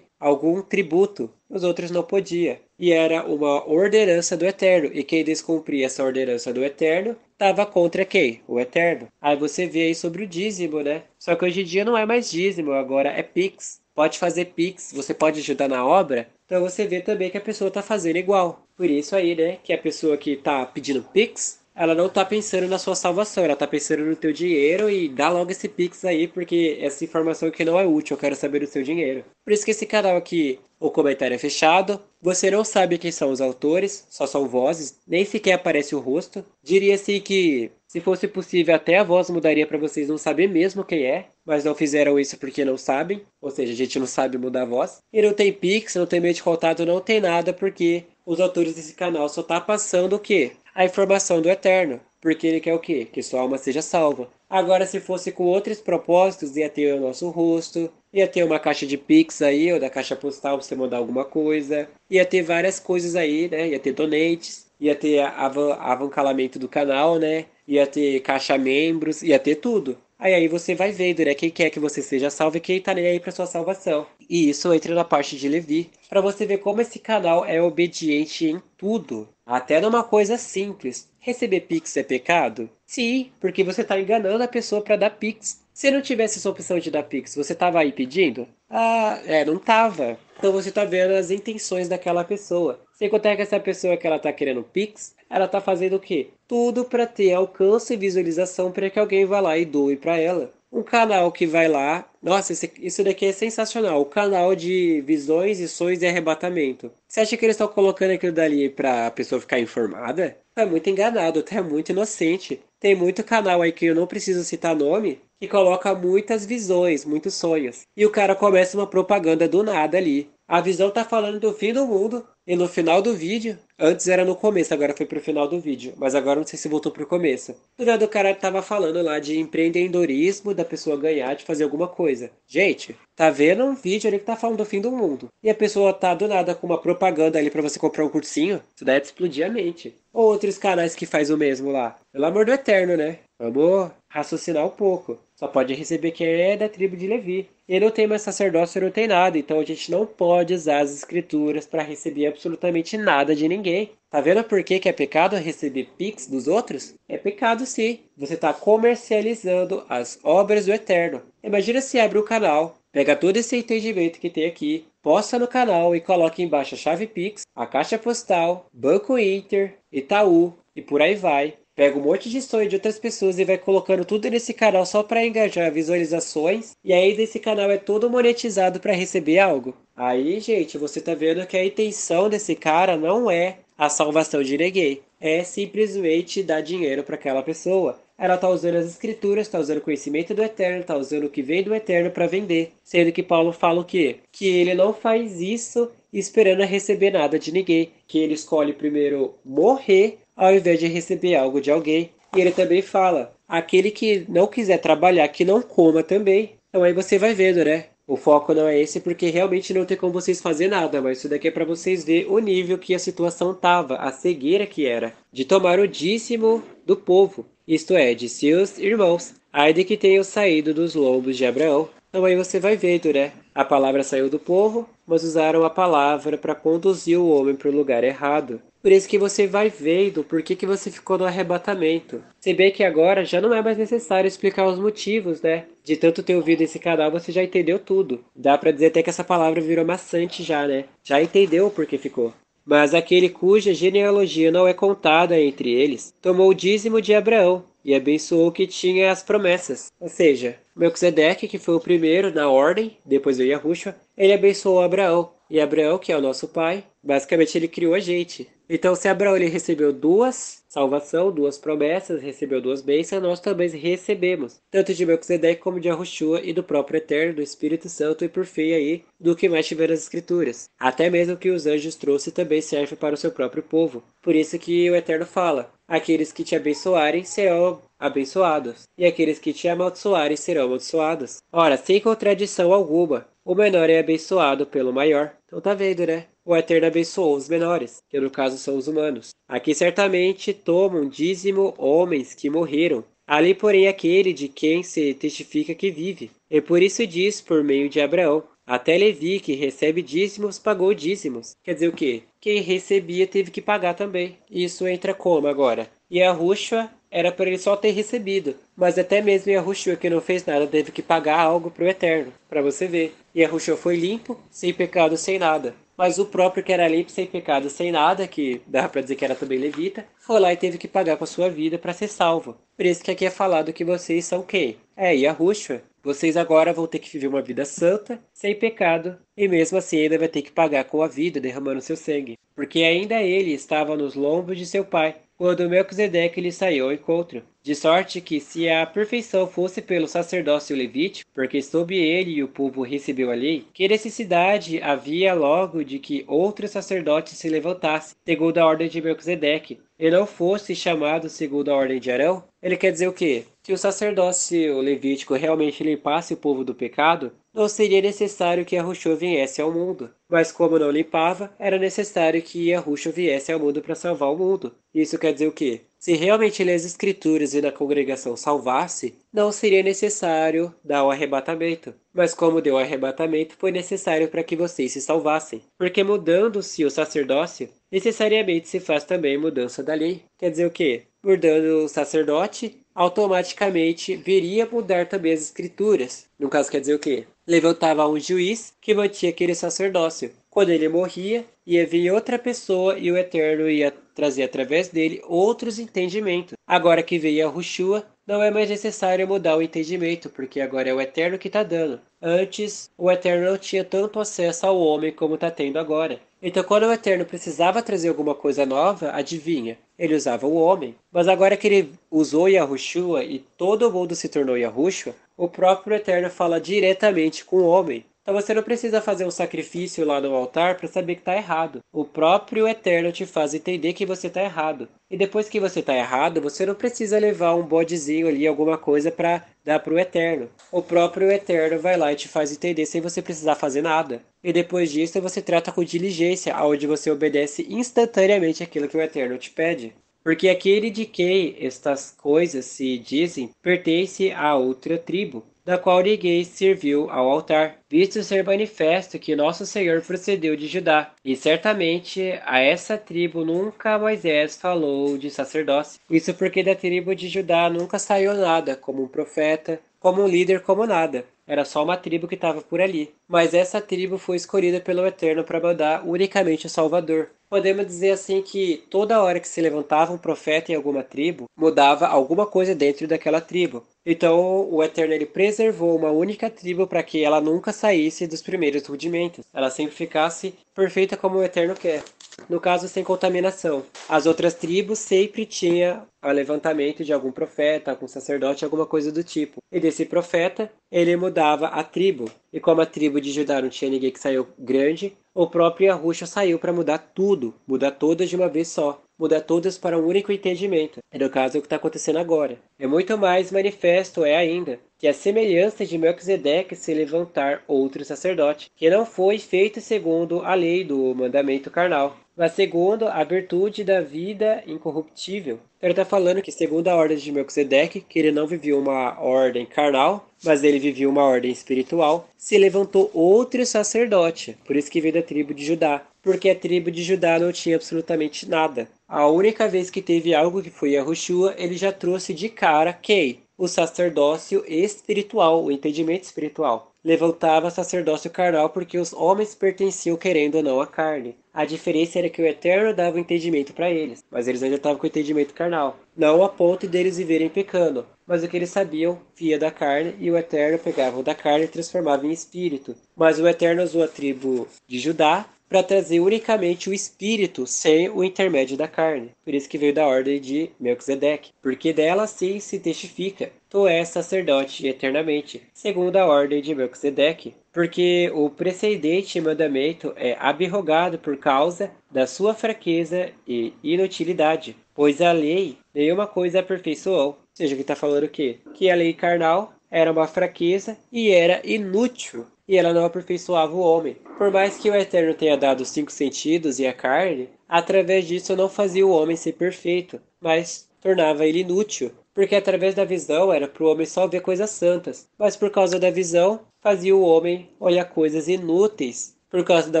algum tributo, os outros não podia. E era uma ordenança do Eterno, e quem descumpria essa ordenança do Eterno estava contra quem? O Eterno. Aí você vê aí sobre o dízimo, né? Só que hoje em dia não é mais dízimo, agora é Pix. Pode fazer Pix, você pode ajudar na obra, então você vê também que a pessoa está fazendo igual. Por isso aí, né, que a pessoa que está pedindo Pix, ela não tá pensando na sua salvação, ela tá pensando no teu dinheiro e dá logo esse Pix aí, porque essa informação aqui não é útil, eu quero saber do seu dinheiro. Por isso que esse canal aqui, o comentário é fechado, você não sabe quem são os autores, só são vozes, nem sequer aparece o rosto. Diria-se que, se fosse possível, até a voz mudaria para vocês não saber mesmo quem é, mas não fizeram isso porque não sabem, ou seja, a gente não sabe mudar a voz. E não tem Pix, não tem meio de contato, não tem nada, porque os autores desse canal só tá passando o quê? A informação do Eterno, porque ele quer o quê? Que sua alma seja salva. Agora, se fosse com outros propósitos, ia ter o nosso rosto, ia ter uma caixa de Pix aí, ou da caixa postal pra você mandar alguma coisa, ia ter várias coisas aí, né? Ia ter donates, ia ter avancalhamento do canal, né? Ia ter caixa membros, ia ter tudo. Aí você vai vendo, né, quem quer que você seja salvo e quem tá nem aí pra sua salvação. E isso entra na parte de Levi, para você ver como esse canal é obediente em tudo. Até numa coisa simples. Receber Pix é pecado? Sim, porque você tá enganando a pessoa para dar Pix. Se não tivesse essa opção de dar Pix, você tava aí pedindo? Ah, não tava. Então você tá vendo as intenções daquela pessoa. Sem contar que essa pessoa que ela tá querendo Pix, ela tá fazendo o quê? Tudo para ter alcance e visualização para que alguém vá lá e doe para ela. Um canal que vai lá. Nossa, isso daqui é sensacional. O canal de visões e sonhos e arrebatamento. Você acha que eles estão colocando aquilo dali pra pessoa ficar informada? É muito enganado, até muito inocente. Tem muito canal aí que eu não preciso citar nome, que coloca muitas visões, muitos sonhos. E o cara começa uma propaganda do nada ali. A visão tá falando do fim do mundo. E no final do vídeo, antes era no começo, agora foi pro final do vídeo, mas agora não sei se voltou pro começo. Do nada o cara tava falando lá de empreendedorismo, da pessoa ganhar, de fazer alguma coisa. Gente, tá vendo um vídeo ali que tá falando do fim do mundo. E a pessoa tá do nada com uma propaganda ali pra você comprar um cursinho. Isso daí é de explodir a mente. Ou outros canais que faz o mesmo lá. Pelo amor do eterno, né? Vamos raciocinar um pouco. Só pode receber quem é da tribo de Levi. E não tem mais sacerdócio, não tem nada. Então a gente não pode usar as escrituras para receber absolutamente nada de ninguém. Tá vendo por que é pecado receber pix dos outros? É pecado sim. Você está comercializando as obras do Eterno. Imagina se abre o canal, pega todo esse entendimento que tem aqui, posta no canal e coloca embaixo a chave Pix, a caixa postal, Banco Inter, Itaú e por aí vai. Pega um monte de sonho de outras pessoas e vai colocando tudo nesse canal só para engajar visualizações. E aí desse canal é todo monetizado para receber algo. Aí, gente, você tá vendo que a intenção desse cara não é a salvação de ninguém. É simplesmente dar dinheiro para aquela pessoa. Ela tá usando as escrituras, tá usando o conhecimento do Eterno, tá usando o que vem do Eterno para vender. Sendo que Paulo fala o quê? Que ele não faz isso esperando receber nada de ninguém. Que ele escolhe primeiro morrer ao invés de receber algo de alguém. E ele também fala, aquele que não quiser trabalhar, que não coma também. Então aí você vai vendo, né? O foco não é esse porque realmente não tem como vocês fazer nada, mas isso daqui é para vocês ver o nível que a situação tava, a cegueira que era, de tomar o dízimo do povo, isto é, de seus irmãos, ai de que tenham saído dos lombos de Abraão. Então aí você vai vendo, né? A palavra saiu do povo, mas usaram a palavra para conduzir o homem para o lugar errado. Por isso que você vai vendo por que você ficou no arrebatamento. Se bem que agora já não é mais necessário explicar os motivos, né? De tanto ter ouvido esse canal, você já entendeu tudo. Dá pra dizer até que essa palavra virou maçante já, né? Já entendeu o porquê ficou. Mas aquele cuja genealogia não é contada entre eles, tomou o dízimo de Abraão e abençoou o que tinha as promessas. Ou seja, Melquisedeque, que foi o primeiro na ordem, depois veio Yahushua, ele abençoou Abraão. E Abraão, que é o nosso pai, basicamente ele criou a gente. Então, se Abraão ele recebeu duas salvação, duas promessas, recebeu duas bênçãos, nós também recebemos, tanto de Melquisedeque como de Yahushua e do próprio Eterno, do Espírito Santo e por fim aí, do que mais tiver nas Escrituras. Até mesmo que os anjos trouxe também serve para o seu próprio povo. Por isso que o Eterno fala, aqueles que te abençoarem serão abençoados, e aqueles que te amaldiçoarem serão amaldiçoados. Ora, sem contradição alguma, o menor é abençoado pelo maior. Então tá vendo, né? O Eterno abençoou os menores, que no caso são os humanos. Aqui certamente tomam dízimo homens que morreram. Ali, porém, aquele de quem se testifica que vive. E por isso diz, por meio de Abraão, até Levi, que recebe dízimos, pagou dízimos. Quer dizer o quê? Quem recebia teve que pagar também. Isso entra como agora? E a Yahushua era para ele só ter recebido. Mas até mesmo Yahushua, que não fez nada, teve que pagar algo para o Eterno. Para você ver. E Yahushua foi limpo, sem pecado, sem nada. Mas o próprio que era limpo, sem pecado, sem nada, que dá para dizer que era também levita, foi lá e teve que pagar com a sua vida para ser salvo. Por isso que aqui é falado que vocês são quem? Yahushua. Vocês agora vão ter que viver uma vida santa, sem pecado, e mesmo assim ainda vai ter que pagar com a vida, derramando seu sangue. Porque ainda ele estava nos lombos de seu pai, quando Melquisedeque lhe saiu ao encontro. De sorte que, se a perfeição fosse pelo sacerdócio levítico, porque sob ele e o povo recebeu a lei, que necessidade havia logo de que outro sacerdote se levantasse, segundo a ordem de Melquisedeque, e não fosse chamado segundo a ordem de Arão? Ele quer dizer o quê? Se o sacerdócio levítico realmente limpasse o povo do pecado, não seria necessário que Yahushua viesse ao mundo. Mas como não limpava, era necessário que Yahushua viesse ao mundo para salvar o mundo. Isso quer dizer o quê? Se realmente ler as escrituras e na congregação salvasse, não seria necessário dar o arrebatamento. Mas como deu o arrebatamento, foi necessário para que vocês se salvassem. Porque mudando-se o sacerdócio, necessariamente se faz também mudança da lei. Quer dizer o quê? Mudando o sacerdote, automaticamente viria mudar também as escrituras. No caso, quer dizer o quê? Levantava um juiz que mantinha aquele sacerdócio. Quando ele morria, ia vir outra pessoa e o Eterno ia trazer através dele outros entendimentos. Agora que veio a Yahushua, não é mais necessário mudar o entendimento, porque agora é o Eterno que está dando. Antes, o Eterno não tinha tanto acesso ao homem como está tendo agora. Então, quando o Eterno precisava trazer alguma coisa nova, adivinha? Ele usava o homem. Mas agora que ele usou Yahushua e todo mundo se tornou Yahushua, o próprio Eterno fala diretamente com o homem. Então você não precisa fazer um sacrifício lá no altar para saber que está errado. O próprio Eterno te faz entender que você está errado. E depois que você está errado, você não precisa levar um bodezinho ali, alguma coisa para dar para o Eterno. O próprio Eterno vai lá e te faz entender sem você precisar fazer nada. E depois disso você trata com diligência, onde você obedece instantaneamente aquilo que o Eterno te pede. Porque aquele de quem estas coisas se dizem pertence a outra tribo, da qual ninguém serviu ao altar, visto ser manifesto que nosso Senhor procedeu de Judá. E certamente a essa tribo nunca Moisés falou de sacerdócio. Isso porque da tribo de Judá nunca saiu nada, como um profeta, como um líder, como nada. Era só uma tribo que estava por ali. Mas essa tribo foi escolhida pelo Eterno para mandar unicamente o Salvador. Podemos dizer assim que toda hora que se levantava um profeta em alguma tribo, mudava alguma coisa dentro daquela tribo. Então o Eterno ele preservou uma única tribo para que ela nunca saísse dos primeiros rudimentos. Ela sempre ficasse perfeita como o Eterno quer. No caso, sem contaminação. As outras tribos sempre tinha o levantamento de algum profeta, algum sacerdote, alguma coisa do tipo. E desse profeta, ele mudava a tribo. E como a tribo de Judá não tinha ninguém que saiu grande, o próprio Yahushua saiu para mudar tudo. Mudar todas de uma vez só. Mudar todas para um único entendimento. E no caso é o que está acontecendo agora. É muito mais manifesto ainda que a semelhança de Melquisedeque se levantar outro sacerdote, que não foi feito segundo a lei do mandamento carnal, mas segundo a virtude da vida incorruptível. Ele está falando que segundo a ordem de Melquisedeque, que ele não vivia uma ordem carnal, mas ele vivia uma ordem espiritual, se levantou outro sacerdote, por isso que veio da tribo de Judá, porque a tribo de Judá não tinha absolutamente nada. A única vez que teve algo que foi Yahushua, ele já trouxe de cara quem? O sacerdócio espiritual, o entendimento espiritual. Levantava sacerdócio carnal porque os homens pertenciam querendo ou não à carne. A diferença era que o Eterno dava o entendimento para eles, mas eles ainda estavam com o entendimento carnal. Não a ponto deles viverem pecando, mas o que eles sabiam via da carne, e o Eterno pegava o da carne e transformava em espírito. Mas o Eterno usou a tribo de Judá para trazer unicamente o espírito sem o intermédio da carne. Por isso que veio da ordem de Melquisedeque, porque dela sim se testifica: tu és sacerdote eternamente, segundo a ordem de Melquisedeque. Porque o precedente mandamento é abrogado por causa da sua fraqueza e inutilidade, pois a lei nenhuma coisa aperfeiçoou. Ou seja, que está falando o quê? Que a lei carnal era uma fraqueza e era inútil, e ela não aperfeiçoava o homem. Por mais que o Eterno tenha dado os 5 sentidos e a carne, através disso não fazia o homem ser perfeito, mas tornava ele inútil, porque através da visão era para o homem só ver coisas santas, mas por causa da visão fazia o homem olhar coisas inúteis. Por causa da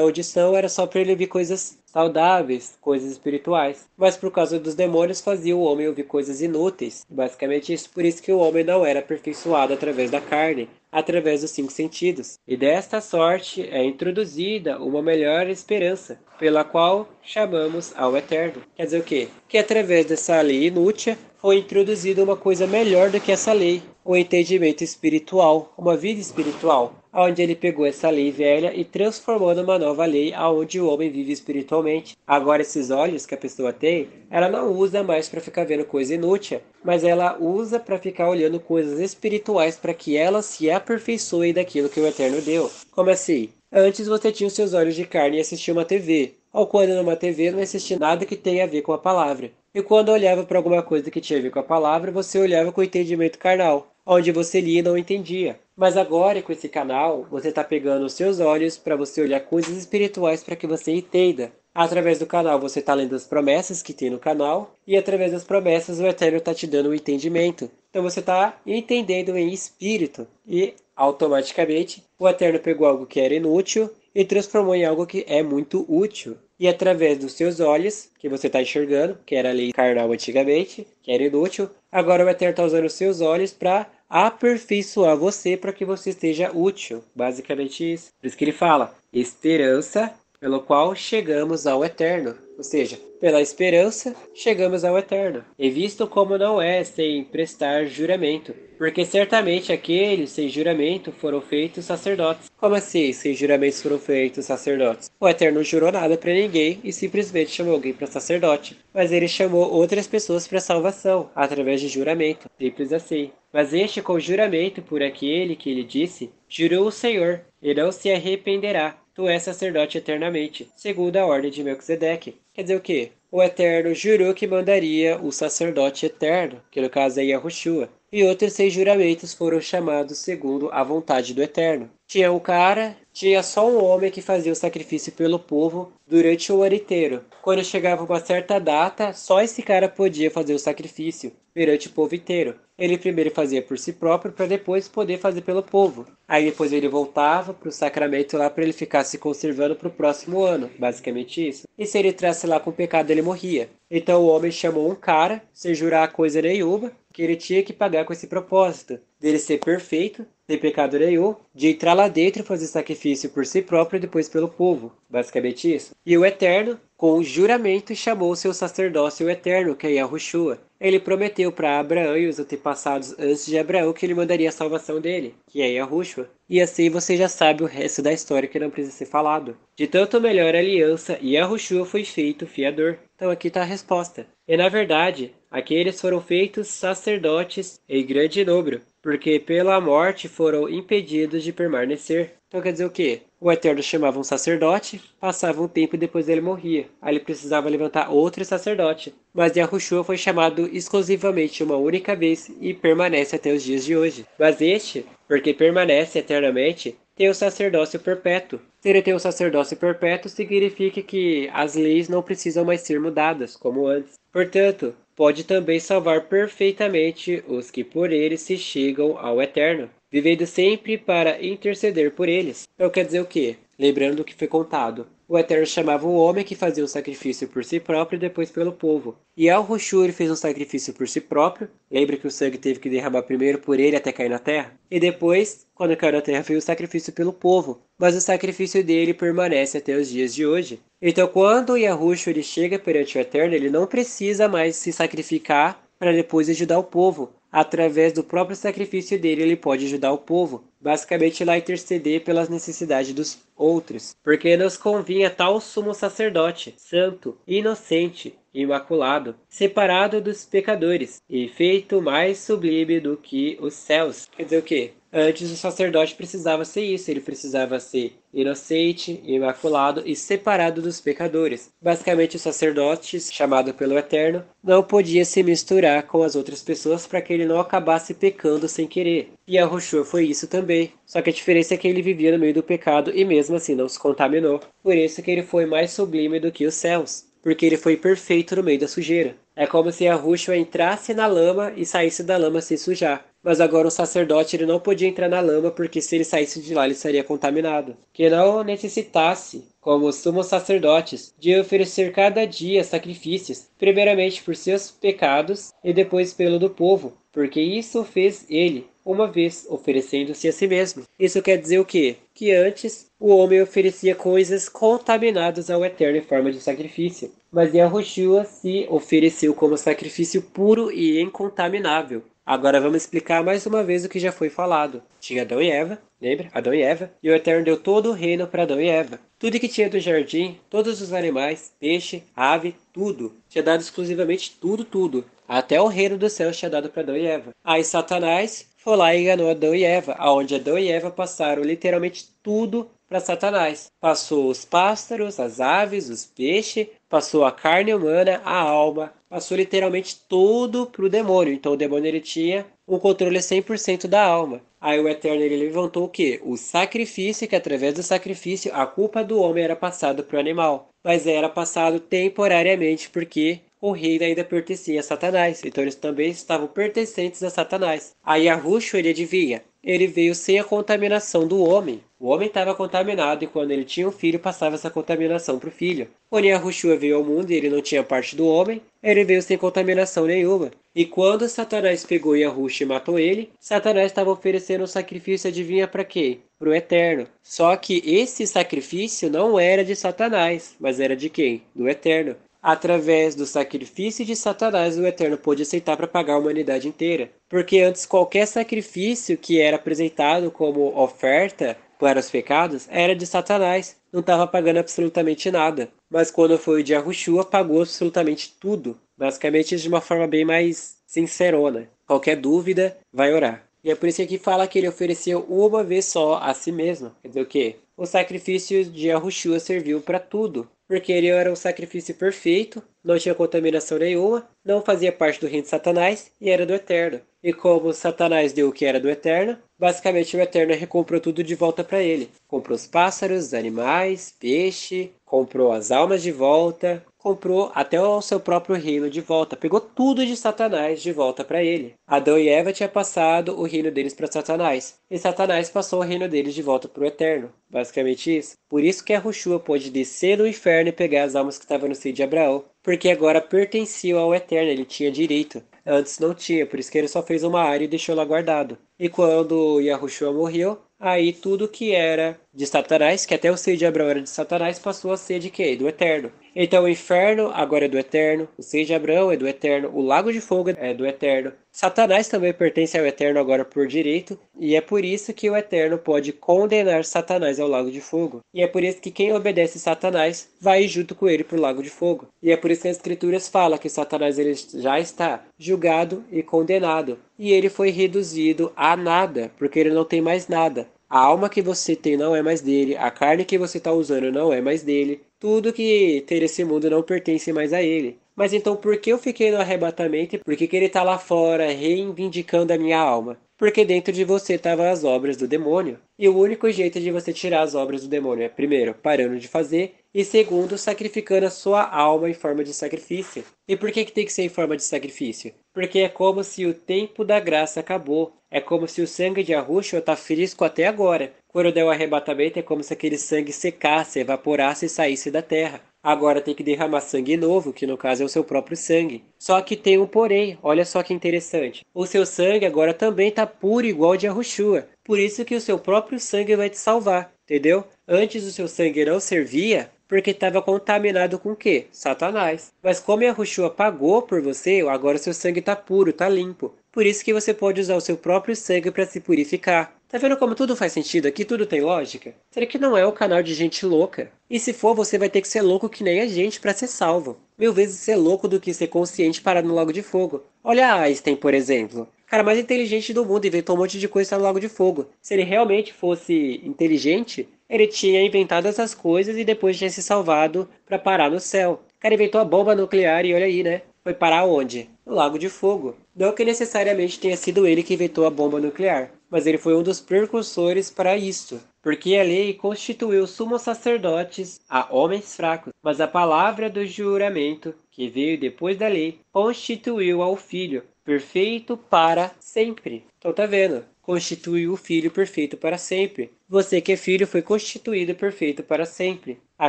audição era só para ele ouvir coisas saudáveis, coisas espirituais. Mas por causa dos demônios fazia o homem ouvir coisas inúteis. Basicamente isso, por isso que o homem não era aperfeiçoado através da carne, através dos 5 sentidos. E desta sorte é introduzida uma melhor esperança, pela qual chamamos ao Eterno. Quer dizer o quê? Que através dessa lei inútil foi introduzida uma coisa melhor do que essa lei, o entendimento espiritual, uma vida espiritual, onde ele pegou essa lei velha e transformou numa nova lei, onde o homem vive espiritualmente. Agora esses olhos que a pessoa tem, ela não usa mais para ficar vendo coisa inútil, mas ela usa para ficar olhando coisas espirituais para que ela se aperfeiçoe daquilo que o Eterno deu. Como assim? Antes você tinha os seus olhos de carne e assistia uma TV. ou quando numa TV não existia nada que tenha a ver com a palavra. E quando olhava para alguma coisa que tinha a ver com a palavra, você olhava com entendimento carnal, onde você lia e não entendia. Mas agora, com esse canal, você está pegando os seus olhos para você olhar coisas espirituais para que você entenda. Através do canal você está lendo as promessas que tem no canal, e através das promessas o Eterno está te dando um entendimento. Então você está entendendo em espírito, e automaticamente o Eterno pegou algo que era inútil e transformou em algo que é muito útil. E através dos seus olhos, que você está enxergando, que era a lei carnal antigamente, que era inútil, agora o Eterno está usando os seus olhos para aperfeiçoar você para que você esteja útil. Basicamente isso. Por isso que ele fala, esperança pelo qual chegamos ao Eterno. Ou seja, pela esperança chegamos ao Eterno. E visto como não é sem prestar juramento, porque certamente aqueles sem juramento foram feitos sacerdotes. Como assim sem juramentos foram feitos sacerdotes? O Eterno não jurou nada para ninguém e simplesmente chamou alguém para sacerdote. Mas ele chamou outras pessoas para salvação, através de juramento. Simples assim. Mas este com juramento por aquele que ele disse, jurou o Senhor, e não se arrependerá. Tu és sacerdote eternamente, segundo a ordem de Melquisedeque. Quer dizer o quê? O Eterno jurou que mandaria o sacerdote eterno, que no caso é Yahushua, e outros 6 juramentos foram chamados segundo a vontade do Eterno. Tinha só um homem que fazia o sacrifício pelo povo durante o ano inteiro. Quando chegava uma certa data, só esse cara podia fazer o sacrifício perante o povo inteiro. Ele primeiro fazia por si próprio para depois poder fazer pelo povo. Aí depois ele voltava para o sacramento lá para ele ficar se conservando para o próximo ano, basicamente isso. E se ele entrasse lá com pecado ele morria. Então o homem chamou um cara, sem jurar coisa nenhuma, que ele tinha que pagar com esse propósito, dele ser perfeito, sem pecado nenhum, de entrar lá dentro e fazer sacrifício por si próprio e depois pelo povo. Basicamente isso. E o Eterno, com o juramento, chamou o seu sacerdócio eterno, que é Yahushua. Ele prometeu para Abraão e os antepassados antes de Abraão que ele mandaria a salvação dele, que é Yahushua. E assim você já sabe o resto da história que não precisa ser falado. De tanto melhor aliança, Yahushua foi feito fiador. Então aqui está a resposta. E na verdade, aqueles foram feitos sacerdotes em grande número, porque pela morte foram impedidos de permanecer. Então quer dizer o quê? O Eterno chamava um sacerdote, passava um tempo e depois ele morria. Aí ele precisava levantar outro sacerdote. Mas Yahushua foi chamado exclusivamente uma única vez e permanece até os dias de hoje. Mas este, porque permanece eternamente, tem o sacerdócio perpétuo. Se ele tem o sacerdócio perpétuo, significa que as leis não precisam mais ser mudadas, como antes. Portanto, pode também salvar perfeitamente os que por ele se chegam ao Eterno, vivendo sempre para interceder por eles. Então quer dizer o quê? Lembrando do que foi contado. O Eterno chamava o homem que fazia o sacrifício por si próprio e depois pelo povo. E Yahushua fez um sacrifício por si próprio. Lembra que o sangue teve que derramar primeiro por ele até cair na terra? E depois, quando caiu na terra, fez o sacrifício pelo povo. Mas o sacrifício dele permanece até os dias de hoje. Então quando Yahushua ele chega perante o Eterno, ele não precisa mais se sacrificar para depois ajudar o povo. Através do próprio sacrifício dele, ele pode ajudar o povo. Basicamente, lá interceder pelas necessidades dos outros. Porque nos convinha tal sumo sacerdote, santo, inocente, imaculado, separado dos pecadores, e feito mais sublime do que os céus. Quer dizer o quê? Antes o sacerdote precisava ser isso, ele precisava ser inocente, imaculado e separado dos pecadores. Basicamente o sacerdote, chamado pelo Eterno, não podia se misturar com as outras pessoas para que ele não acabasse pecando sem querer. E Yahushua foi isso também. Só que a diferença é que ele vivia no meio do pecado e mesmo assim não se contaminou. Por isso que ele foi mais sublime do que os céus. Porque ele foi perfeito no meio da sujeira. É como se Yahushua entrasse na lama e saísse da lama sem sujar. Mas agora o sacerdote ele não podia entrar na lama porque se ele saísse de lá ele seria contaminado. Que não necessitasse, como os sumos sacerdotes, de oferecer cada dia sacrifícios, primeiramente por seus pecados e depois pelo do povo, porque isso fez ele, uma vez, oferecendo-se a si mesmo. Isso quer dizer o quê? Que antes o homem oferecia coisas contaminadas ao Eterno em forma de sacrifício. Mas Yahushua se ofereceu como sacrifício puro e incontaminável. Agora vamos explicar mais uma vez o que já foi falado. Tinha Adão e Eva, lembra? Adão e Eva. E o Eterno deu todo o reino para Adão e Eva. Tudo que tinha do jardim, todos os animais, peixe, ave, tudo. Tinha dado exclusivamente tudo. Até o reino dos céus tinha dado para Adão e Eva. Aí Satanás foi lá e enganou Adão e Eva, aonde Adão e Eva passaram literalmente tudo para Satanás. Passou os pássaros, as aves, os peixes, passou a carne humana, a alma, passou literalmente tudo para o demônio. Então o demônio ele tinha um controle 100% da alma. Aí o Eterno ele levantou o quê? O sacrifício, que através do sacrifício a culpa do homem era passada para o animal. Mas era passado temporariamente porque o reino ainda pertencia a Satanás. Então eles também estavam pertencentes a Satanás. Aí Yahushua ele adivinha. Ele veio sem a contaminação do homem. O homem estava contaminado e quando ele tinha um filho, passava essa contaminação para o filho. Quando Yahushua veio ao mundo e ele não tinha parte do homem, ele veio sem contaminação nenhuma. E quando Satanás pegou Yahushua e matou ele, Satanás estava oferecendo um sacrifício, adivinha para quê? Para o Eterno. Só que esse sacrifício não era de Satanás, mas era de quem? Do Eterno. Através do sacrifício de Satanás, o Eterno pôde aceitar para pagar a humanidade inteira. Porque antes qualquer sacrifício que era apresentado como oferta para os pecados era de Satanás, não estava pagando absolutamente nada. Mas quando foi o de Yahushua, pagou absolutamente tudo. Basicamente de uma forma bem mais sincerona. Qualquer dúvida, vai orar. E é por isso que aqui fala que ele ofereceu uma vez só a si mesmo. Quer dizer o quê? O sacrifício de Yahushua serviu para tudo. Porque ele era um sacrifício perfeito, não tinha contaminação nenhuma, não fazia parte do reino de Satanás e era do Eterno. E como Satanás deu o que era do Eterno, basicamente o Eterno recomprou tudo de volta para ele. Comprou os pássaros, os animais, peixe, comprou as almas de volta, comprou até o seu próprio reino de volta. Pegou tudo de Satanás de volta para ele. Adão e Eva tinham passado o reino deles para Satanás. E Satanás passou o reino deles de volta para o Eterno. Basicamente isso. Por isso que Yahushua pôde descer no inferno e pegar as almas que estavam no seio de Abraão. Porque agora pertenciam ao Eterno, ele tinha direito. Antes não tinha, por isso que ele só fez uma área e deixou lá guardado. E quando Yahushua morreu, aí tudo que era de Satanás, que até o seio de Abraão era de Satanás, passou a ser de quê? Do Eterno. Então o inferno agora é do Eterno, o seio de Abraão é do Eterno, o lago de fogo é do Eterno. Satanás também pertence ao Eterno agora por direito, e é por isso que o Eterno pode condenar Satanás ao lago de fogo. E é por isso que quem obedece Satanás vai junto com ele para o lago de fogo. E é por isso que as escrituras falam que Satanás ele já está julgado e condenado. E ele foi reduzido a nada, porque ele não tem mais nada. A alma que você tem não é mais dele, a carne que você está usando não é mais dele. Tudo que tem nesse mundo não pertence mais a ele. Mas então por que eu fiquei no arrebatamento e por que ele está lá fora reivindicando a minha alma? Porque dentro de você estavam as obras do demônio. E o único jeito de você tirar as obras do demônio é, primeiro, parando de fazer, e segundo, sacrificando a sua alma em forma de sacrifício. E por que tem que ser em forma de sacrifício? Porque é como se o tempo da graça acabou. É como se o sangue de Yahushua está fresco até agora. Quando der o arrebatamento, é como se aquele sangue secasse, evaporasse e saísse da terra. Agora tem que derramar sangue novo, que no caso é o seu próprio sangue. Só que tem um porém, olha só que interessante. O seu sangue agora também está puro igual ao de Yahushua. Por isso que o seu próprio sangue vai te salvar, entendeu? Antes o seu sangue não servia, porque estava contaminado com o quê? Satanás. Mas como Yahushua pagou por você, agora o seu sangue está puro, está limpo. Por isso que você pode usar o seu próprio sangue para se purificar. Tá vendo como tudo faz sentido aqui? Tudo tem lógica? Será que não é o canal de gente louca? E se for, você vai ter que ser louco que nem a gente para ser salvo. Mil vezes ser louco do que ser consciente parado no Lago de Fogo. Olha Einstein, por exemplo. Cara mais inteligente do mundo, inventou um monte de coisa no Lago de Fogo. Se ele realmente fosse inteligente, ele tinha inventado essas coisas e depois tinha se salvado para parar no céu. O cara inventou a bomba nuclear e olha aí, né? Foi parar onde? No Lago de Fogo. Não que necessariamente tenha sido ele que inventou a bomba nuclear, mas ele foi um dos precursores para isso. Porque a lei constituiu sumos sacerdotes a homens fracos, mas a palavra do juramento, que veio depois da lei, constituiu ao Filho, perfeito para sempre. Então tá vendo? Constituiu o Filho perfeito para sempre. Você que é filho foi constituído perfeito para sempre. A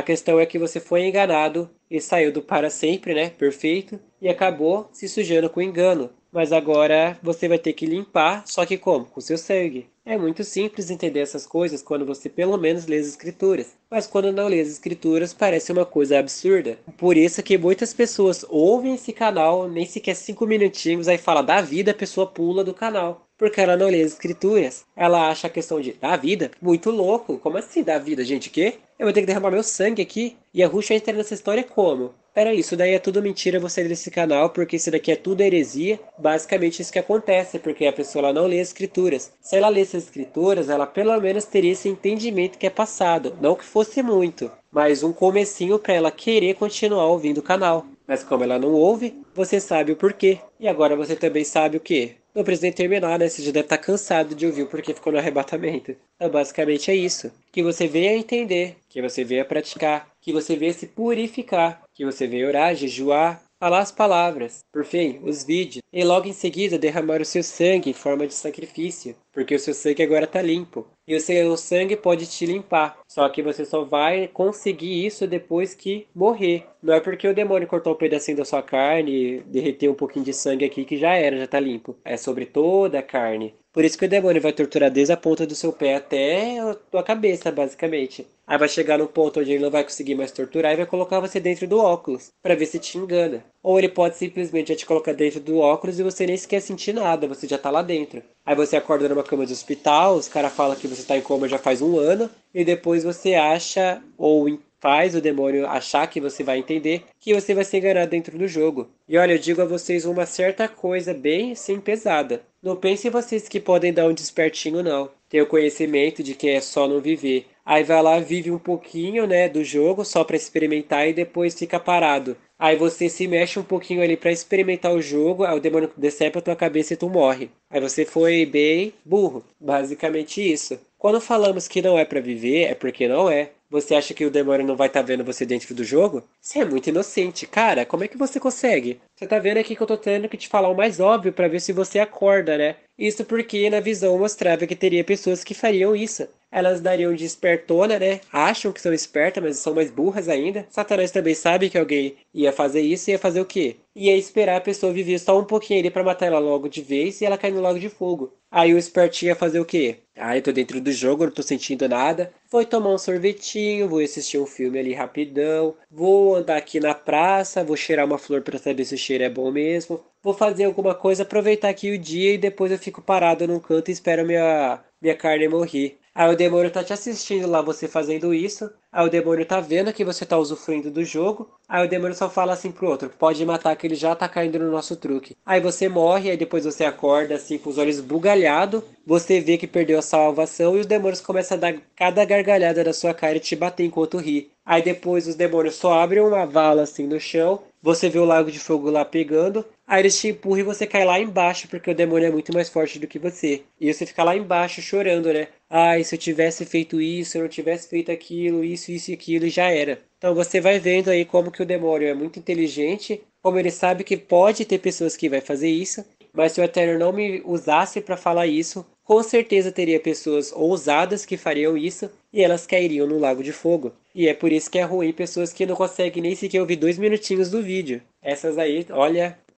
questão é que você foi enganado e saiu do para sempre, né? Perfeito. E acabou se sujando com engano. Mas agora você vai ter que limpar, só que como? Com seu sangue. É muito simples entender essas coisas quando você pelo menos lê as escrituras. Mas quando não lê as escrituras parece uma coisa absurda. Por isso que muitas pessoas ouvem esse canal, nem sequer 5 minutinhos, aí fala da vida, a pessoa pula do canal. Porque ela não lê as escrituras. Ela acha a questão de da vida muito louco. Como assim da vida, gente? O quê? Eu vou ter que derramar meu sangue aqui? E a Yahushua entra nessa história como? Peraí, isso daí é tudo mentira você desse canal, porque isso daqui é tudo heresia. Basicamente isso que acontece, porque a pessoa ela não lê as escrituras. Se ela lesse as escrituras, ela pelo menos teria esse entendimento que é passado. Não que fosse muito, mas um comecinho para ela querer continuar ouvindo o canal. Mas como ela não ouve, você sabe o porquê. E agora você também sabe o quê? Não precisa nem terminar, né? Você já deve estar cansado de ouvir o porquê ficou no arrebatamento. Então, basicamente é isso. Que você venha entender, que você venha praticar, que você venha se purificar, que você venha orar, jejuar, falar as palavras, por fim, os vídeos, e logo em seguida derramar o seu sangue em forma de sacrifício, porque o seu sangue agora está limpo. E o seu sangue pode te limpar, só que você só vai conseguir isso depois que morrer. Não é porque o demônio cortou um pedacinho da sua carne e derreteu um pouquinho de sangue aqui que já era, já está limpo. É sobre toda a carne. Por isso que o demônio vai torturar desde a ponta do seu pé até a tua cabeça, basicamente. Aí vai chegar num ponto onde ele não vai conseguir mais torturar e vai colocar você dentro do óculos, para ver se te engana. Ou ele pode simplesmente já te colocar dentro do óculos e você nem sequer sentir nada, você já tá lá dentro. Aí você acorda numa cama de hospital, os caras falam que você tá em coma já faz um ano, e depois você acha, ou faz o demônio achar que você vai entender que você vai se enganar dentro do jogo. E olha, eu digo a vocês uma certa coisa bem assim pesada. Não pensem vocês que podem dar um despertinho, não. Ter o conhecimento de que é só não viver. Aí vai lá, vive um pouquinho, né, do jogo só para experimentar e depois fica parado. Aí você se mexe um pouquinho ali para experimentar o jogo, aí o demônio decepa a tua cabeça e tu morre. Aí você foi bem burro. Basicamente isso. Quando falamos que não é para viver, é porque não é. Você acha que o demônio não vai estar vendo você dentro do jogo? Você é muito inocente, cara. Como é que você consegue? Você tá vendo aqui que eu tô tendo que te falar o mais óbvio para ver se você acorda, né? Isso porque na visão mostrava que teria pessoas que fariam isso. Elas dariam de espertona, né? Acham que são espertas, mas são mais burras ainda. Satanás também sabe que alguém ia fazer isso e ia fazer o quê? Ia esperar a pessoa viver só um pouquinho ali pra matar ela logo de vez e ela cair no lago de fogo. Aí o espertinho ia fazer o quê? Ah, eu tô dentro do jogo, não tô sentindo nada. Vou tomar um sorvetinho, vou assistir um filme ali rapidão. Vou andar aqui na praça, vou cheirar uma flor pra saber se o cheiro é bom mesmo. Vou fazer alguma coisa, aproveitar aqui o dia e depois eu fico parado num canto e espero minha carne morrer. Aí o demônio tá te assistindo lá, você fazendo isso. Aí o demônio tá vendo que você tá usufruindo do jogo. Aí o demônio só fala assim pro outro: pode matar que ele já tá caindo no nosso truque. Aí você morre, aí depois você acorda assim com os olhos bugalhados. Você vê que perdeu a salvação e os demônios começam a dar cada gargalhada da sua cara e te bater enquanto ri. Aí depois os demônios só abrem uma vala assim no chão. Você vê o lago de fogo lá pegando. Aí eles te empurram e você cai lá embaixo, porque o demônio é muito mais forte do que você. E você fica lá embaixo chorando, né? Ai, se eu tivesse feito isso, se eu não tivesse feito aquilo, isso e aquilo, e já era. Então você vai vendo aí como que o demônio é muito inteligente, como ele sabe que pode ter pessoas que vai fazer isso, mas se o Eterno não me usasse para falar isso, com certeza teria pessoas ousadas que fariam isso e elas cairiam no lago de fogo. E é por isso que é ruim pessoas que não conseguem nem sequer ouvir 2 minutinhos do vídeo. Essas aí, olha,